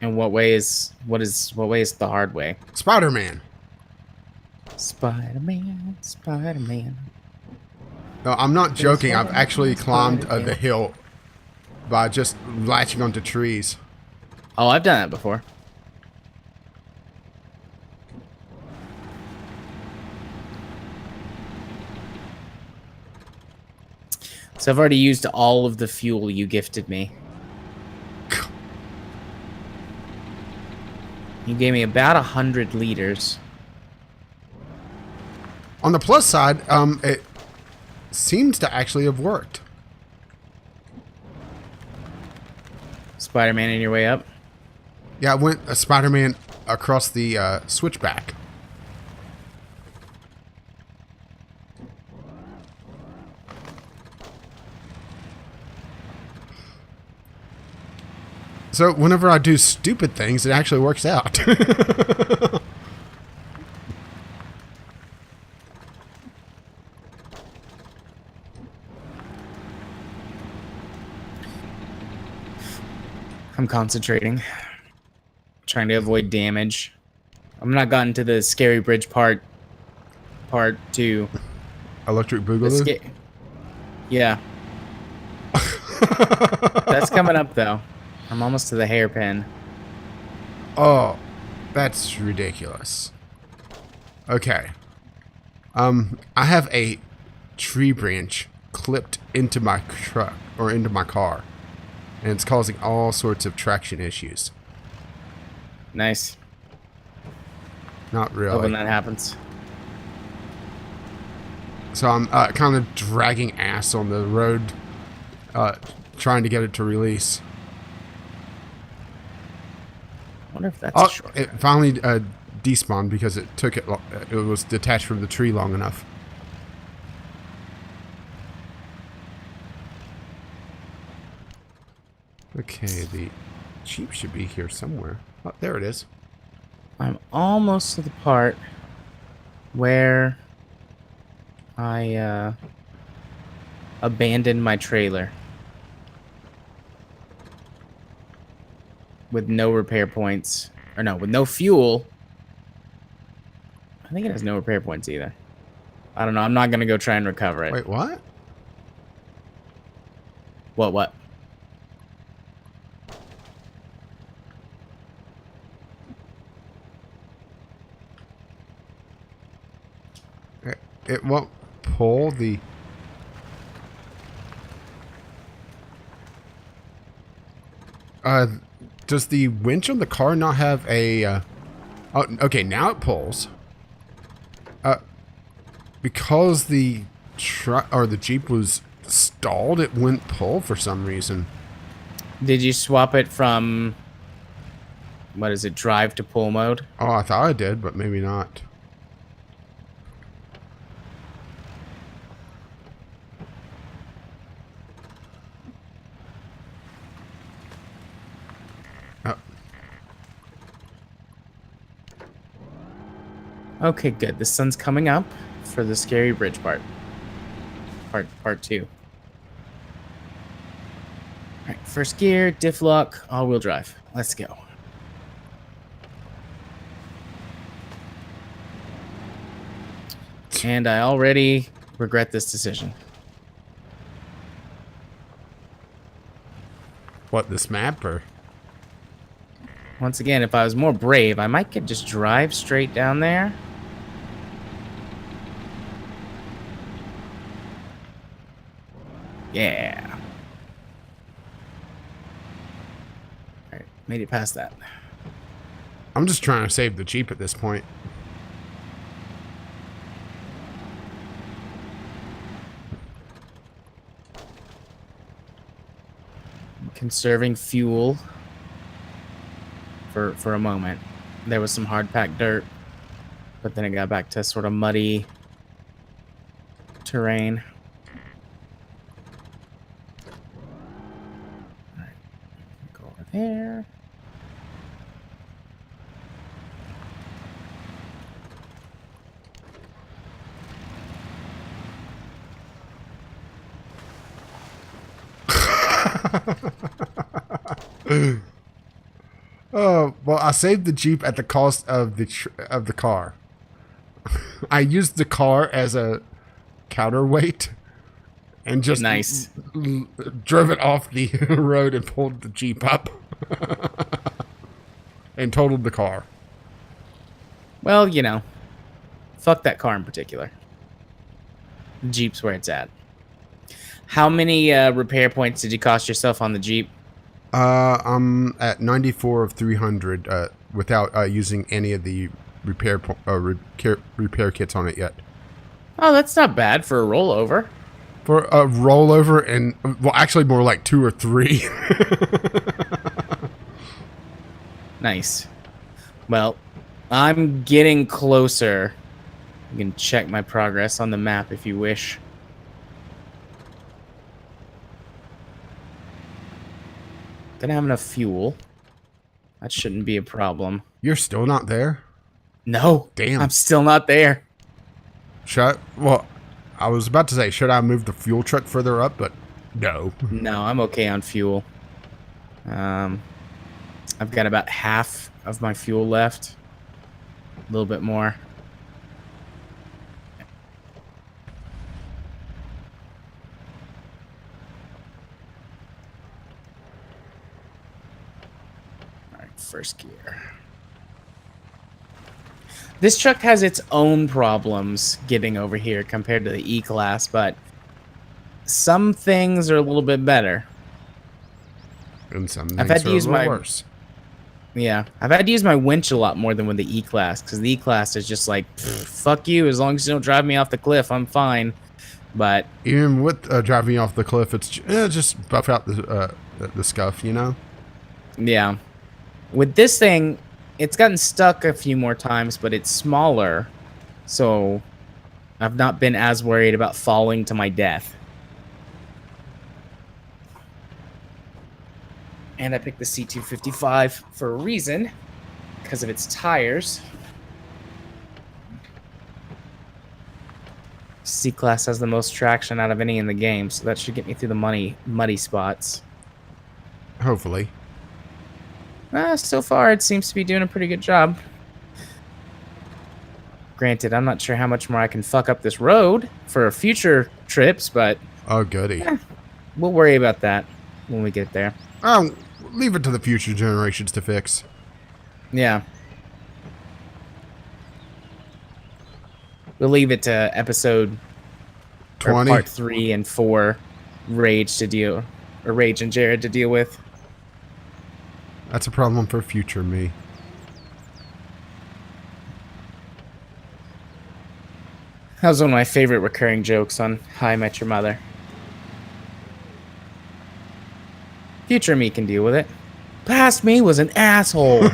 [SPEAKER 2] And what way is the hard way?
[SPEAKER 1] Spider-Man.
[SPEAKER 2] Spider-Man, Spider-Man.
[SPEAKER 1] No, I'm not joking. I've actually climbed
[SPEAKER 2] Spider-Man.
[SPEAKER 1] the hill by just latching onto trees.
[SPEAKER 2] Oh, I've done that before. So I've already used all of the fuel you gifted me. You gave me about 100 liters.
[SPEAKER 1] On the plus side, it seems to actually have worked.
[SPEAKER 2] Spider-Man on your way up.
[SPEAKER 1] Yeah, I went a Spider-Man across the switchback. So whenever I do stupid things, it actually works out.
[SPEAKER 2] I'm concentrating. Trying to avoid damage. I'm not gotten to the scary bridge part 2.
[SPEAKER 1] Electric Boogaloo?
[SPEAKER 2] Yeah. That's coming up, though. I'm almost to the hairpin.
[SPEAKER 1] Oh, that's ridiculous. Okay. I have a tree branch clipped into my truck, or into my car. And it's causing all sorts of traction issues.
[SPEAKER 2] Nice.
[SPEAKER 1] Not really.
[SPEAKER 2] Love when that happens.
[SPEAKER 1] So I'm kind of dragging ass on the road, trying to get it to release.
[SPEAKER 2] I wonder if that's a shortcut.
[SPEAKER 1] It finally despawned because it took it. It was detached from the tree long enough. Okay, the Jeep should be here somewhere. Oh, there it is.
[SPEAKER 2] I'm almost to the part where I abandoned my trailer with no repair points, or no, with no fuel. I think it has no repair points either. I don't know. I'm not gonna go try and recover it.
[SPEAKER 1] Wait, what?
[SPEAKER 2] What?
[SPEAKER 1] It won't pull the... does the winch on the car not have a... Oh, okay, now it pulls. Because the truck or the Jeep was stalled, it wouldn't pull for some reason.
[SPEAKER 2] Did you swap it from, what is it, drive to pull mode?
[SPEAKER 1] Oh, I thought I did, but maybe not.
[SPEAKER 2] Okay, good. The sun's coming up for the scary bridge part. Part 2. Alright, first gear, diff lock, all-wheel drive. Let's go. And I already regret this decision.
[SPEAKER 1] What, this map or?
[SPEAKER 2] Once again, if I was more brave, I might could just drive straight down there. Yeah. Alright, made it past that.
[SPEAKER 1] I'm just trying to save the Jeep at this point.
[SPEAKER 2] Conserving fuel for a moment. There was some hard packed dirt, but then it got back to sort of muddy terrain. All right, go over there.
[SPEAKER 1] Oh, well, I saved the Jeep at the cost of the car. I used the car as a counterweight and just
[SPEAKER 2] Nice.
[SPEAKER 1] drove it off the road and pulled the Jeep up and totaled the car.
[SPEAKER 2] Well, you know, fuck that car in particular. Jeep's where it's at. How many repair points did you cost yourself on the Jeep?
[SPEAKER 1] I'm at 94 of 300 without using any of the repair kits on it yet.
[SPEAKER 2] Oh, that's not bad for a rollover.
[SPEAKER 1] For a rollover, and well, actually more like 2 or 3.
[SPEAKER 2] Nice. Well, I'm getting closer. You can check my progress on the map if you wish. Didn't have enough fuel. That shouldn't be a problem.
[SPEAKER 1] You're still not there?
[SPEAKER 2] No,
[SPEAKER 1] Damn.
[SPEAKER 2] I'm still not there.
[SPEAKER 1] Well, I was about to say, should I move the fuel truck further up? But no.
[SPEAKER 2] No, I'm okay on fuel. I've got about half of my fuel left. A little bit more. All right, first gear. This truck has its own problems getting over here compared to the E-Class, but some things are a little bit better.
[SPEAKER 1] And some
[SPEAKER 2] I've
[SPEAKER 1] things
[SPEAKER 2] had to
[SPEAKER 1] are a
[SPEAKER 2] use
[SPEAKER 1] little
[SPEAKER 2] my
[SPEAKER 1] worse.
[SPEAKER 2] Yeah, I've had to use my winch a lot more than with the E-Class, because the E-Class is just like, fuck you, as long as you don't drive me off the cliff, I'm fine. But
[SPEAKER 1] Even with driving off the cliff, it's just buff out the scuff, you know?
[SPEAKER 2] yeah, with this thing, it's gotten stuck a few more times, but it's smaller, so I've not been as worried about falling to my death. And I picked the C255 for a reason, because of its tires. C-Class has the most traction out of any in the game, so that should get me through the muddy spots.
[SPEAKER 1] Hopefully.
[SPEAKER 2] So far, it seems to be doing a pretty good job. Granted, I'm not sure how much more I can fuck up this road for future trips, but
[SPEAKER 1] Oh, goody.
[SPEAKER 2] we'll worry about that when we get there.
[SPEAKER 1] Leave it to the future generations to fix.
[SPEAKER 2] Yeah. We'll leave it to episode
[SPEAKER 1] 20.
[SPEAKER 2] part 3 and 4 Rage and Jared to deal with.
[SPEAKER 1] That's a problem for future me.
[SPEAKER 2] That was one of my favorite recurring jokes on How I Met Your Mother. Future me can deal with it. Past me was an asshole.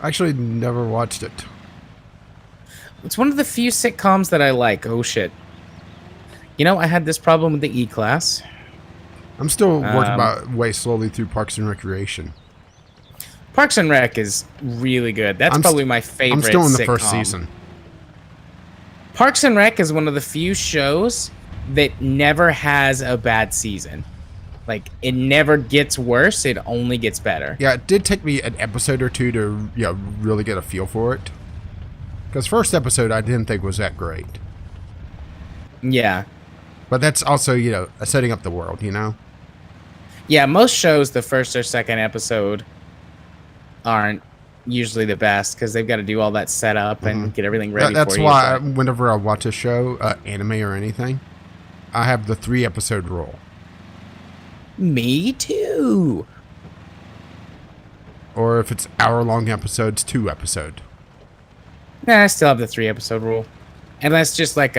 [SPEAKER 1] Actually, never watched it.
[SPEAKER 2] It's one of the few sitcoms that I like. Oh, shit. You know, I had this problem with the E-Class.
[SPEAKER 1] I'm still working my way slowly through Parks and Recreation.
[SPEAKER 2] Parks and Rec is really good. That's probably my favorite
[SPEAKER 1] I'm still in the
[SPEAKER 2] sitcom.
[SPEAKER 1] first season.
[SPEAKER 2] Parks and Rec is one of the few shows that never has a bad season. Like, it never gets worse, it only gets better.
[SPEAKER 1] Yeah, it did take me an episode or two to really get a feel for it. Because first episode I didn't think was that great.
[SPEAKER 2] Yeah.
[SPEAKER 1] But that's also, setting up the world, you know?
[SPEAKER 2] Yeah, most shows, the first or second episode aren't usually the best because they've got to do all that setup and get everything ready
[SPEAKER 1] That's
[SPEAKER 2] for you.
[SPEAKER 1] why whenever I watch a show, anime or anything, I have the 3-episode rule.
[SPEAKER 2] Me too.
[SPEAKER 1] Or if it's hour-long episodes, 2 episode.
[SPEAKER 2] Nah, I still have the 3-episode rule. And that's just like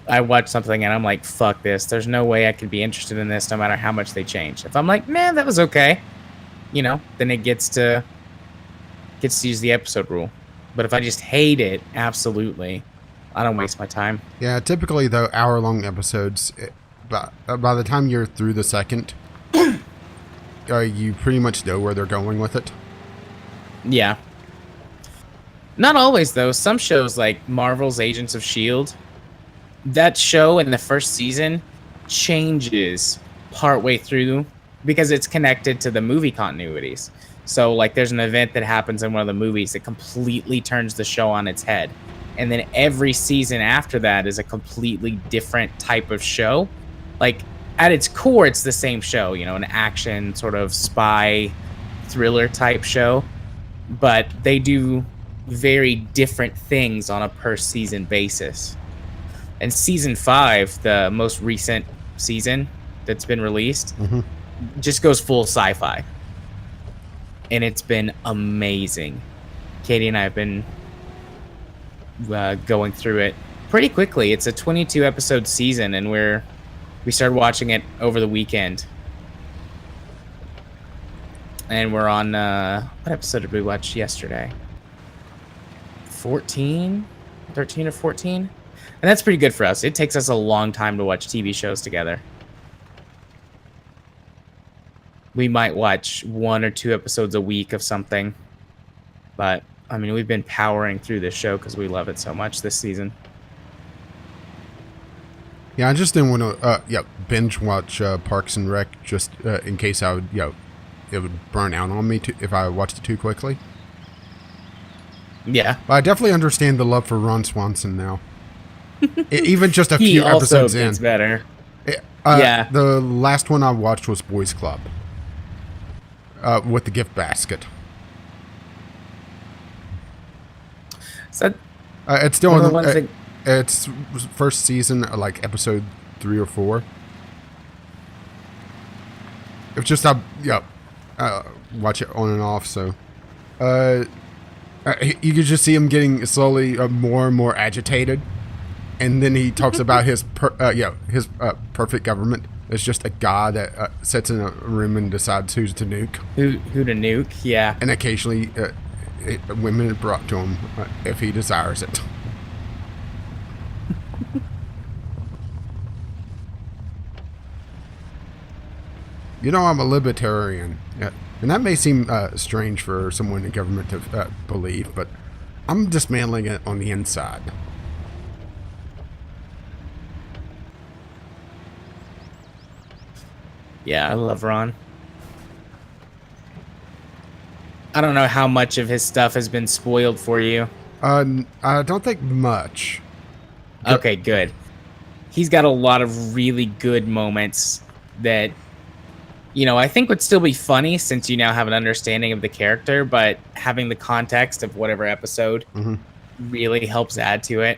[SPEAKER 2] I watch something and I'm like, fuck this. There's no way I could be interested in this no matter how much they change. If I'm like, man, that was okay, then it gets to use the episode rule. But if I just hate it, absolutely, I don't waste my time.
[SPEAKER 1] Yeah, typically, though, hour-long episodes, by the time you're through the second, you pretty much know where they're going with it.
[SPEAKER 2] Yeah. Not always, though. Some shows, like Marvel's Agents of S.H.I.E.L.D., that show in the first season changes partway through because it's connected to the movie continuities. So, like, there's an event that happens in one of the movies that completely turns the show on its head. And then every season after that is a completely different type of show. Like, at its core, it's the same show, an action sort of spy thriller type show. But they do very different things on a per season basis. And season 5, the most recent season that's been released, just goes full sci-fi. And it's been amazing. Katie and I have been going through it pretty quickly. It's a 22 episode season, and we started watching it over the weekend. And we're on what episode did we watch yesterday? 13 or 14. And that's pretty good for us. It takes us a long time to watch TV shows together. We might watch 1 or 2 episodes a week of something. But, I mean, we've been powering through this show because we love it so much this season.
[SPEAKER 1] Yeah, I just didn't want to, binge watch Parks and Rec just in case I would, it would burn out on me if I watched it too quickly.
[SPEAKER 2] Yeah.
[SPEAKER 1] But I definitely understand the love for Ron Swanson now. Even just a
[SPEAKER 2] He
[SPEAKER 1] few
[SPEAKER 2] also
[SPEAKER 1] episodes
[SPEAKER 2] gets
[SPEAKER 1] in.
[SPEAKER 2] better.
[SPEAKER 1] Yeah. The last one I watched was Boys Club. With the gift basket.
[SPEAKER 2] So
[SPEAKER 1] it's still
[SPEAKER 2] one of
[SPEAKER 1] in
[SPEAKER 2] the ones that...
[SPEAKER 1] It's first season, like episode 3 or 4. It's just watch it on and off. So, you could just see him getting slowly more and more agitated, and then he talks about his perfect government. It's just a guy that sits in a room and decides who's to nuke.
[SPEAKER 2] Who to nuke? Yeah.
[SPEAKER 1] And occasionally, women are brought to him if he desires it. You know, I'm a libertarian, and that may seem strange for someone in government to believe, but I'm dismantling it on the inside.
[SPEAKER 2] Yeah, I love Ron. I don't know how much of his stuff has been spoiled for you.
[SPEAKER 1] I don't think much.
[SPEAKER 2] Okay, good. He's got a lot of really good moments that, I think would still be funny since you now have an understanding of the character, but having the context of whatever episode really helps add to it.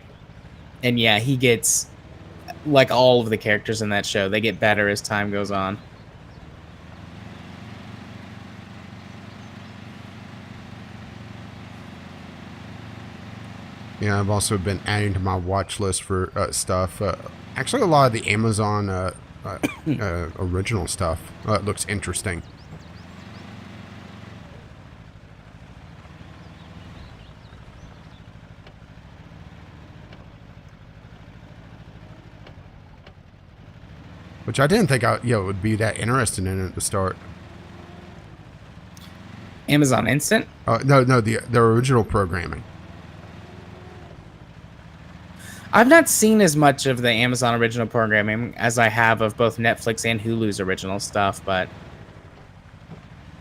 [SPEAKER 2] And yeah, he gets, like all of the characters in that show, they get better as time goes on.
[SPEAKER 1] Yeah, I've also been adding to my watch list for stuff. Actually, a lot of the Amazon original stuff looks interesting. Which I didn't think would be that interested in at the start.
[SPEAKER 2] Amazon Instant?
[SPEAKER 1] No, the original programming.
[SPEAKER 2] I've not seen as much of the Amazon original programming as I have of both Netflix and Hulu's original stuff, but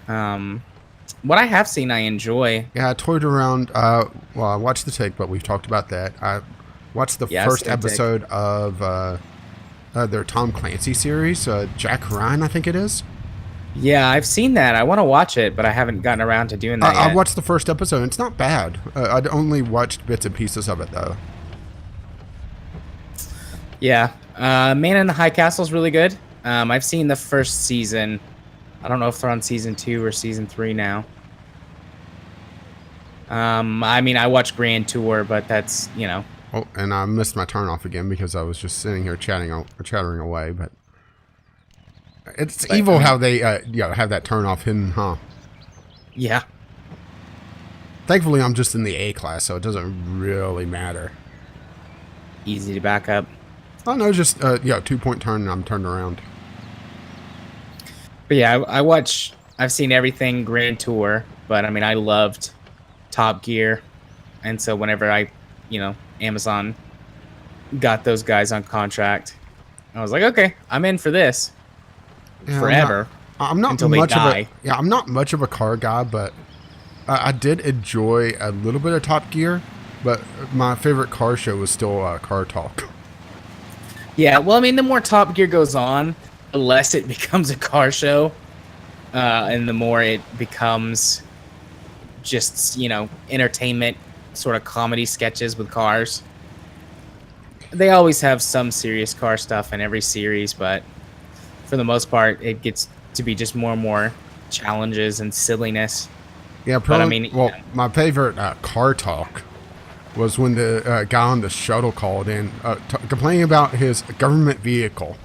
[SPEAKER 2] what I have seen, I enjoy.
[SPEAKER 1] Yeah, I toyed around. I watched the take, but we've talked about that. I watched the first episode of their Tom Clancy series, Jack Ryan, I think it is.
[SPEAKER 2] Yeah, I've seen that. I want to watch it, but I haven't gotten around to doing that yet.
[SPEAKER 1] I watched the first episode. It's not bad. I'd only watched bits and pieces of it, though.
[SPEAKER 2] Yeah. Man in the High Castle is really good. I've seen the first season. I don't know if they're on season 2 or season 3 now. I mean, I watched Grand Tour, but that's,
[SPEAKER 1] Oh, and I missed my turn off again because I was just sitting here chattering away, but it's evil how they have that turn off hidden, huh?
[SPEAKER 2] Yeah.
[SPEAKER 1] Thankfully, I'm just in the A class, so it doesn't really matter.
[SPEAKER 2] Easy to back up.
[SPEAKER 1] Oh no, just 2-point turn and I'm turned around.
[SPEAKER 2] But yeah, I've seen everything Grand Tour, but I mean, I loved Top Gear, and so whenever Amazon got those guys on contract, I was like, okay, I'm in for this forever.
[SPEAKER 1] I'm not
[SPEAKER 2] until
[SPEAKER 1] much
[SPEAKER 2] they die.
[SPEAKER 1] I'm not much of a car guy, but I did enjoy a little bit of Top Gear. But my favorite car show was still Car Talk.
[SPEAKER 2] Yeah, well, I mean, the more Top Gear goes on, the less it becomes a car show, and the more it becomes just, entertainment, sort of comedy sketches with cars. They always have some serious car stuff in every series, but for the most part, it gets to be just more and more challenges and silliness.
[SPEAKER 1] Yeah, my favorite Car Talk was when the guy on the shuttle called in complaining about his government vehicle.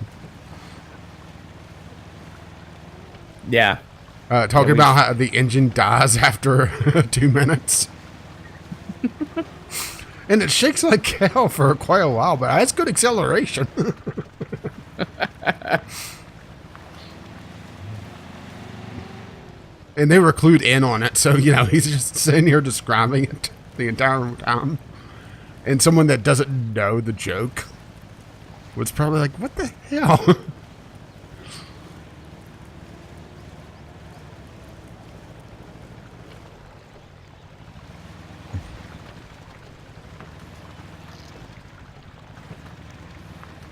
[SPEAKER 2] Yeah.
[SPEAKER 1] Talking about how the engine dies after 2 minutes. And it shakes like hell for quite a while, but it has good acceleration. And they were clued in on it, so, you know, he's just sitting here describing it the entire time. And someone that doesn't know the joke was probably like, what the hell?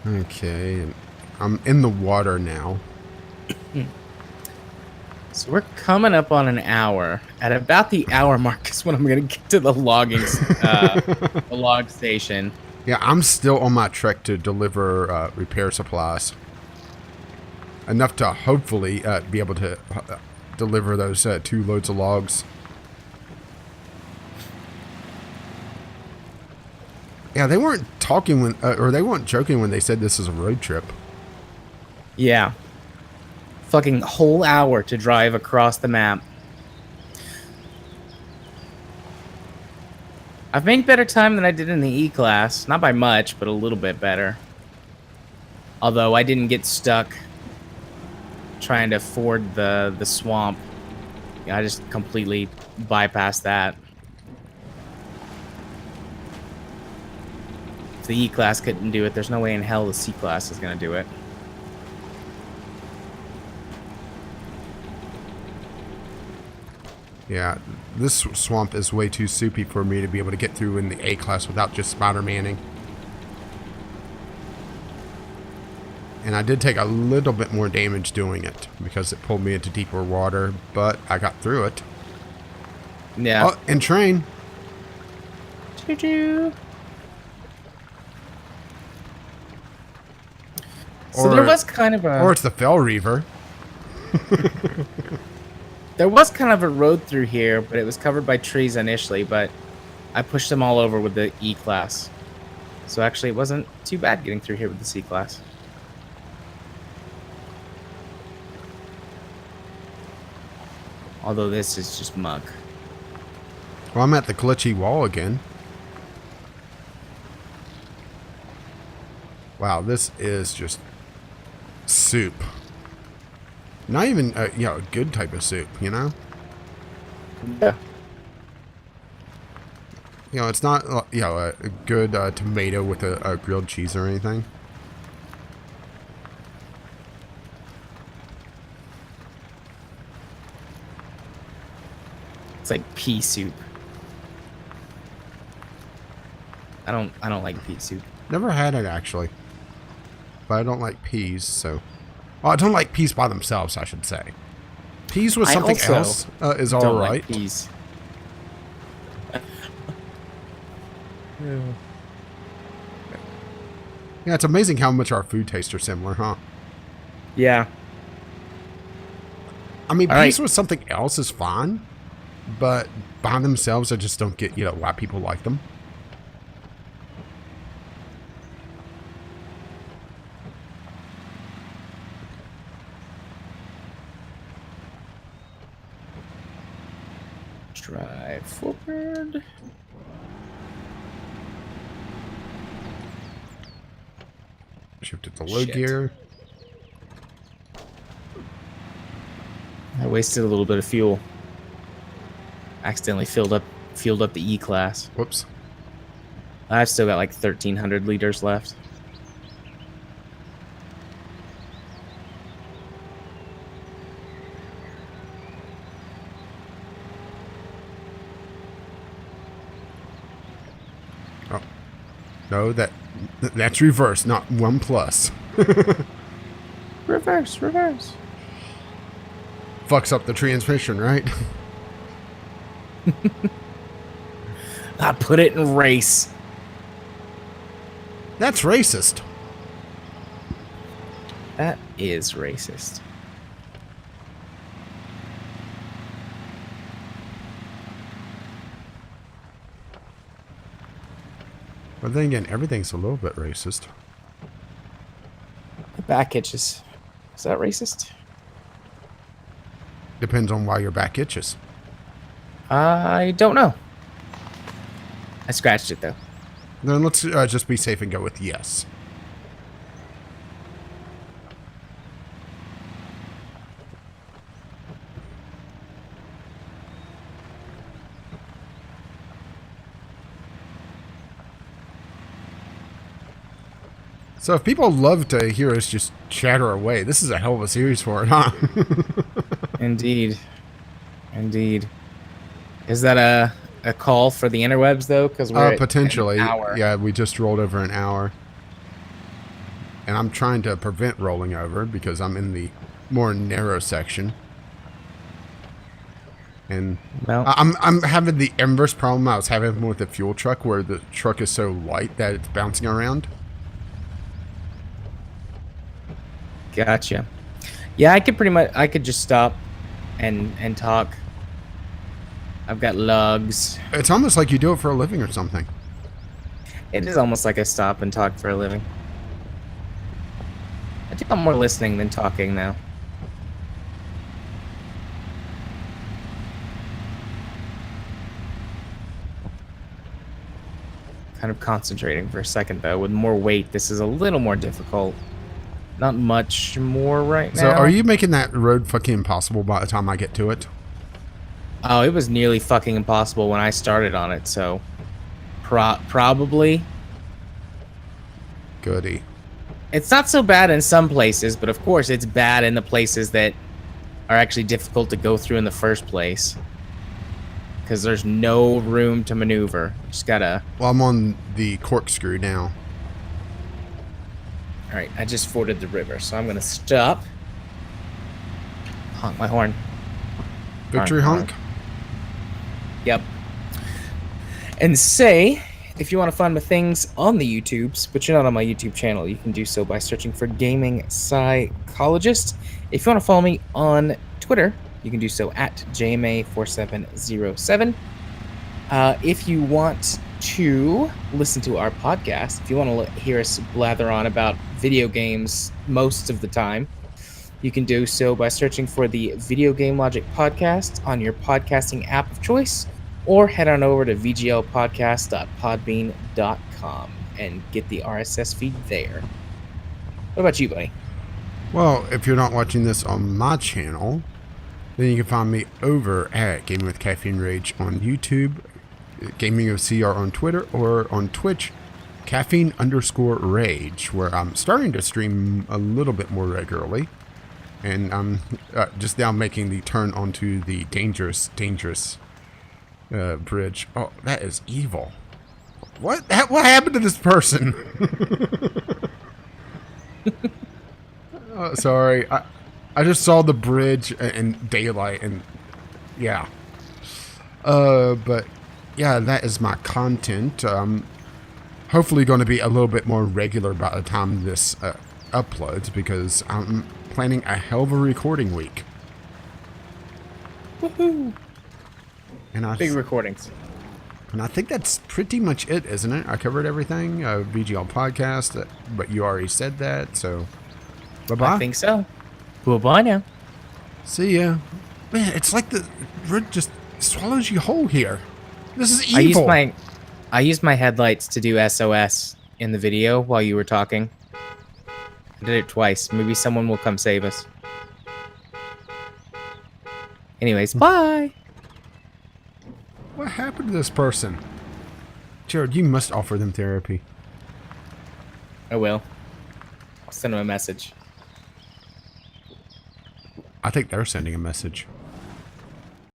[SPEAKER 1] Okay, and I'm in the water now.
[SPEAKER 2] So we're coming up on an hour. At about the hour mark is when I'm going to get to the logging, the log station.
[SPEAKER 1] Yeah, I'm still on my trek to deliver repair supplies. Enough to hopefully be able to deliver those 2 loads of logs. Yeah, they weren't talking when, or they weren't joking when they said this is a road trip.
[SPEAKER 2] Yeah. Fucking whole hour to drive across the map. I've made better time than I did in the E-Class. Not by much, but a little bit better. Although I didn't get stuck trying to ford the swamp. I just completely bypassed that. If the E-Class couldn't do it, there's no way in hell the C-Class is going to do it.
[SPEAKER 1] Yeah, this swamp is way too soupy for me to be able to get through in the A-Class without just Spider-Manning. And I did take a little bit more damage doing it because it pulled me into deeper water, but I got through it.
[SPEAKER 2] Yeah.
[SPEAKER 1] Oh, and train.
[SPEAKER 2] Choo-choo. So there was kind of a...
[SPEAKER 1] Or it's the Fell Reaver.
[SPEAKER 2] There was kind of a road through here, but it was covered by trees initially, but I pushed them all over with the E-Class. So actually it wasn't too bad getting through here with the C-Class. Although this is just muck.
[SPEAKER 1] Well, I'm at the glitchy wall again. Wow, this is just soup. Not even a good type of soup, you know?
[SPEAKER 2] Yeah.
[SPEAKER 1] You know, it's not, a good tomato with a grilled cheese or anything.
[SPEAKER 2] It's like pea soup. I don't like pea soup.
[SPEAKER 1] Never had it, actually. But I don't like peas, so... Well, I don't like peas by themselves, I should say. Peas with something else is all
[SPEAKER 2] don't
[SPEAKER 1] right.
[SPEAKER 2] Like peas.
[SPEAKER 1] Yeah, it's amazing how much our food tastes are similar, huh?
[SPEAKER 2] Yeah.
[SPEAKER 1] I mean,
[SPEAKER 2] all
[SPEAKER 1] peas
[SPEAKER 2] right.
[SPEAKER 1] with something else is fine, but by themselves, I just don't get, why people like them.
[SPEAKER 2] Drive forward.
[SPEAKER 1] Shifted to low
[SPEAKER 2] Shit.
[SPEAKER 1] gear.
[SPEAKER 2] I wasted a little bit of fuel. Accidentally filled up the E-Class.
[SPEAKER 1] Whoops.
[SPEAKER 2] I've still got like 1,300 liters left.
[SPEAKER 1] Oh. No, that's reverse, not 1 plus.
[SPEAKER 2] Reverse.
[SPEAKER 1] Fucks up the transmission, right?
[SPEAKER 2] I put it in race.
[SPEAKER 1] That's racist.
[SPEAKER 2] That is racist.
[SPEAKER 1] But then again, everything's a little bit racist.
[SPEAKER 2] The back itches. Is that racist?
[SPEAKER 1] Depends on why your back itches.
[SPEAKER 2] I don't know. I scratched it though.
[SPEAKER 1] Then let's just be safe and go with yes. So if people love to hear us just chatter away, this is a hell of a series for it, huh?
[SPEAKER 2] Indeed. Indeed. Is that a call for the interwebs, though? Because we're
[SPEAKER 1] potentially.
[SPEAKER 2] at an hour.
[SPEAKER 1] Yeah, we just rolled over an hour. And I'm trying to prevent rolling over because I'm in the more narrow section. And
[SPEAKER 2] Well,
[SPEAKER 1] I'm having the inverse problem I was having with the fuel truck, where the truck is so light that it's bouncing around.
[SPEAKER 2] gotcha. Yeah, I could just stop and talk. I've got lugs.
[SPEAKER 1] It's almost like you do it for a living or something.
[SPEAKER 2] It is almost like I stop and talk for a living. I think I'm more listening than talking now. Kind of concentrating for a second, though. With more weight, this is a little more difficult. Not much more right now.
[SPEAKER 1] So are you making that road fucking impossible by the time I get to it?
[SPEAKER 2] Oh, it was nearly fucking impossible when I started on it, so... probably.
[SPEAKER 1] Goody.
[SPEAKER 2] It's not so bad in some places, but of course it's bad in the places that are actually difficult to go through in the first place. Because there's no room to maneuver. You just gotta...
[SPEAKER 1] Well, I'm on the corkscrew now.
[SPEAKER 2] Alright, I just forded the river, so I'm gonna stop. Honk my horn.
[SPEAKER 1] Victory honk?
[SPEAKER 2] Yep. And say, if you want to find my things on the YouTubes, but you're not on my YouTube channel, you can do so by searching for Gaming Psychologist. If you want to follow me on Twitter, you can do so at JMA4707. If you want to listen to our podcast, if you want to hear us blather on about video games most of the time, you can do so by searching for the Video Game Logic podcast on your podcasting app of choice, or head on over to vglpodcast.podbean.com and get the RSS feed there. What about you, buddy?
[SPEAKER 1] Well, if you're not watching this on my channel, then you can find me over at Gaming with Caffeine Rage on YouTube, Gaming of CR on Twitter, or on Twitch, Caffeine_Rage, where I'm starting to stream a little bit more regularly. And I'm just now making the turn onto the dangerous bridge. Oh, that is evil. What happened to this person? Sorry. I just saw the bridge in daylight, and yeah. But yeah, that is my content. Hopefully going to be a little bit more regular by the time this uploads, because I'm planning a hell of a recording week.
[SPEAKER 2] Woohoo!
[SPEAKER 1] And
[SPEAKER 2] Big recordings.
[SPEAKER 1] And I think that's pretty much it, isn't it? I covered everything. VGL podcast, but you already said that, so bye-bye.
[SPEAKER 2] I think so. Well, bye now.
[SPEAKER 1] See ya. Man, it's like the rid just swallows you whole here. This is evil.
[SPEAKER 2] I used my headlights to do SOS in the video while you were talking. I did it twice. Maybe someone will come save us. Anyways, bye.
[SPEAKER 1] What happened to this person? Jared, you must offer them therapy.
[SPEAKER 2] I will. I'll send them a message.
[SPEAKER 1] I think they're sending a message.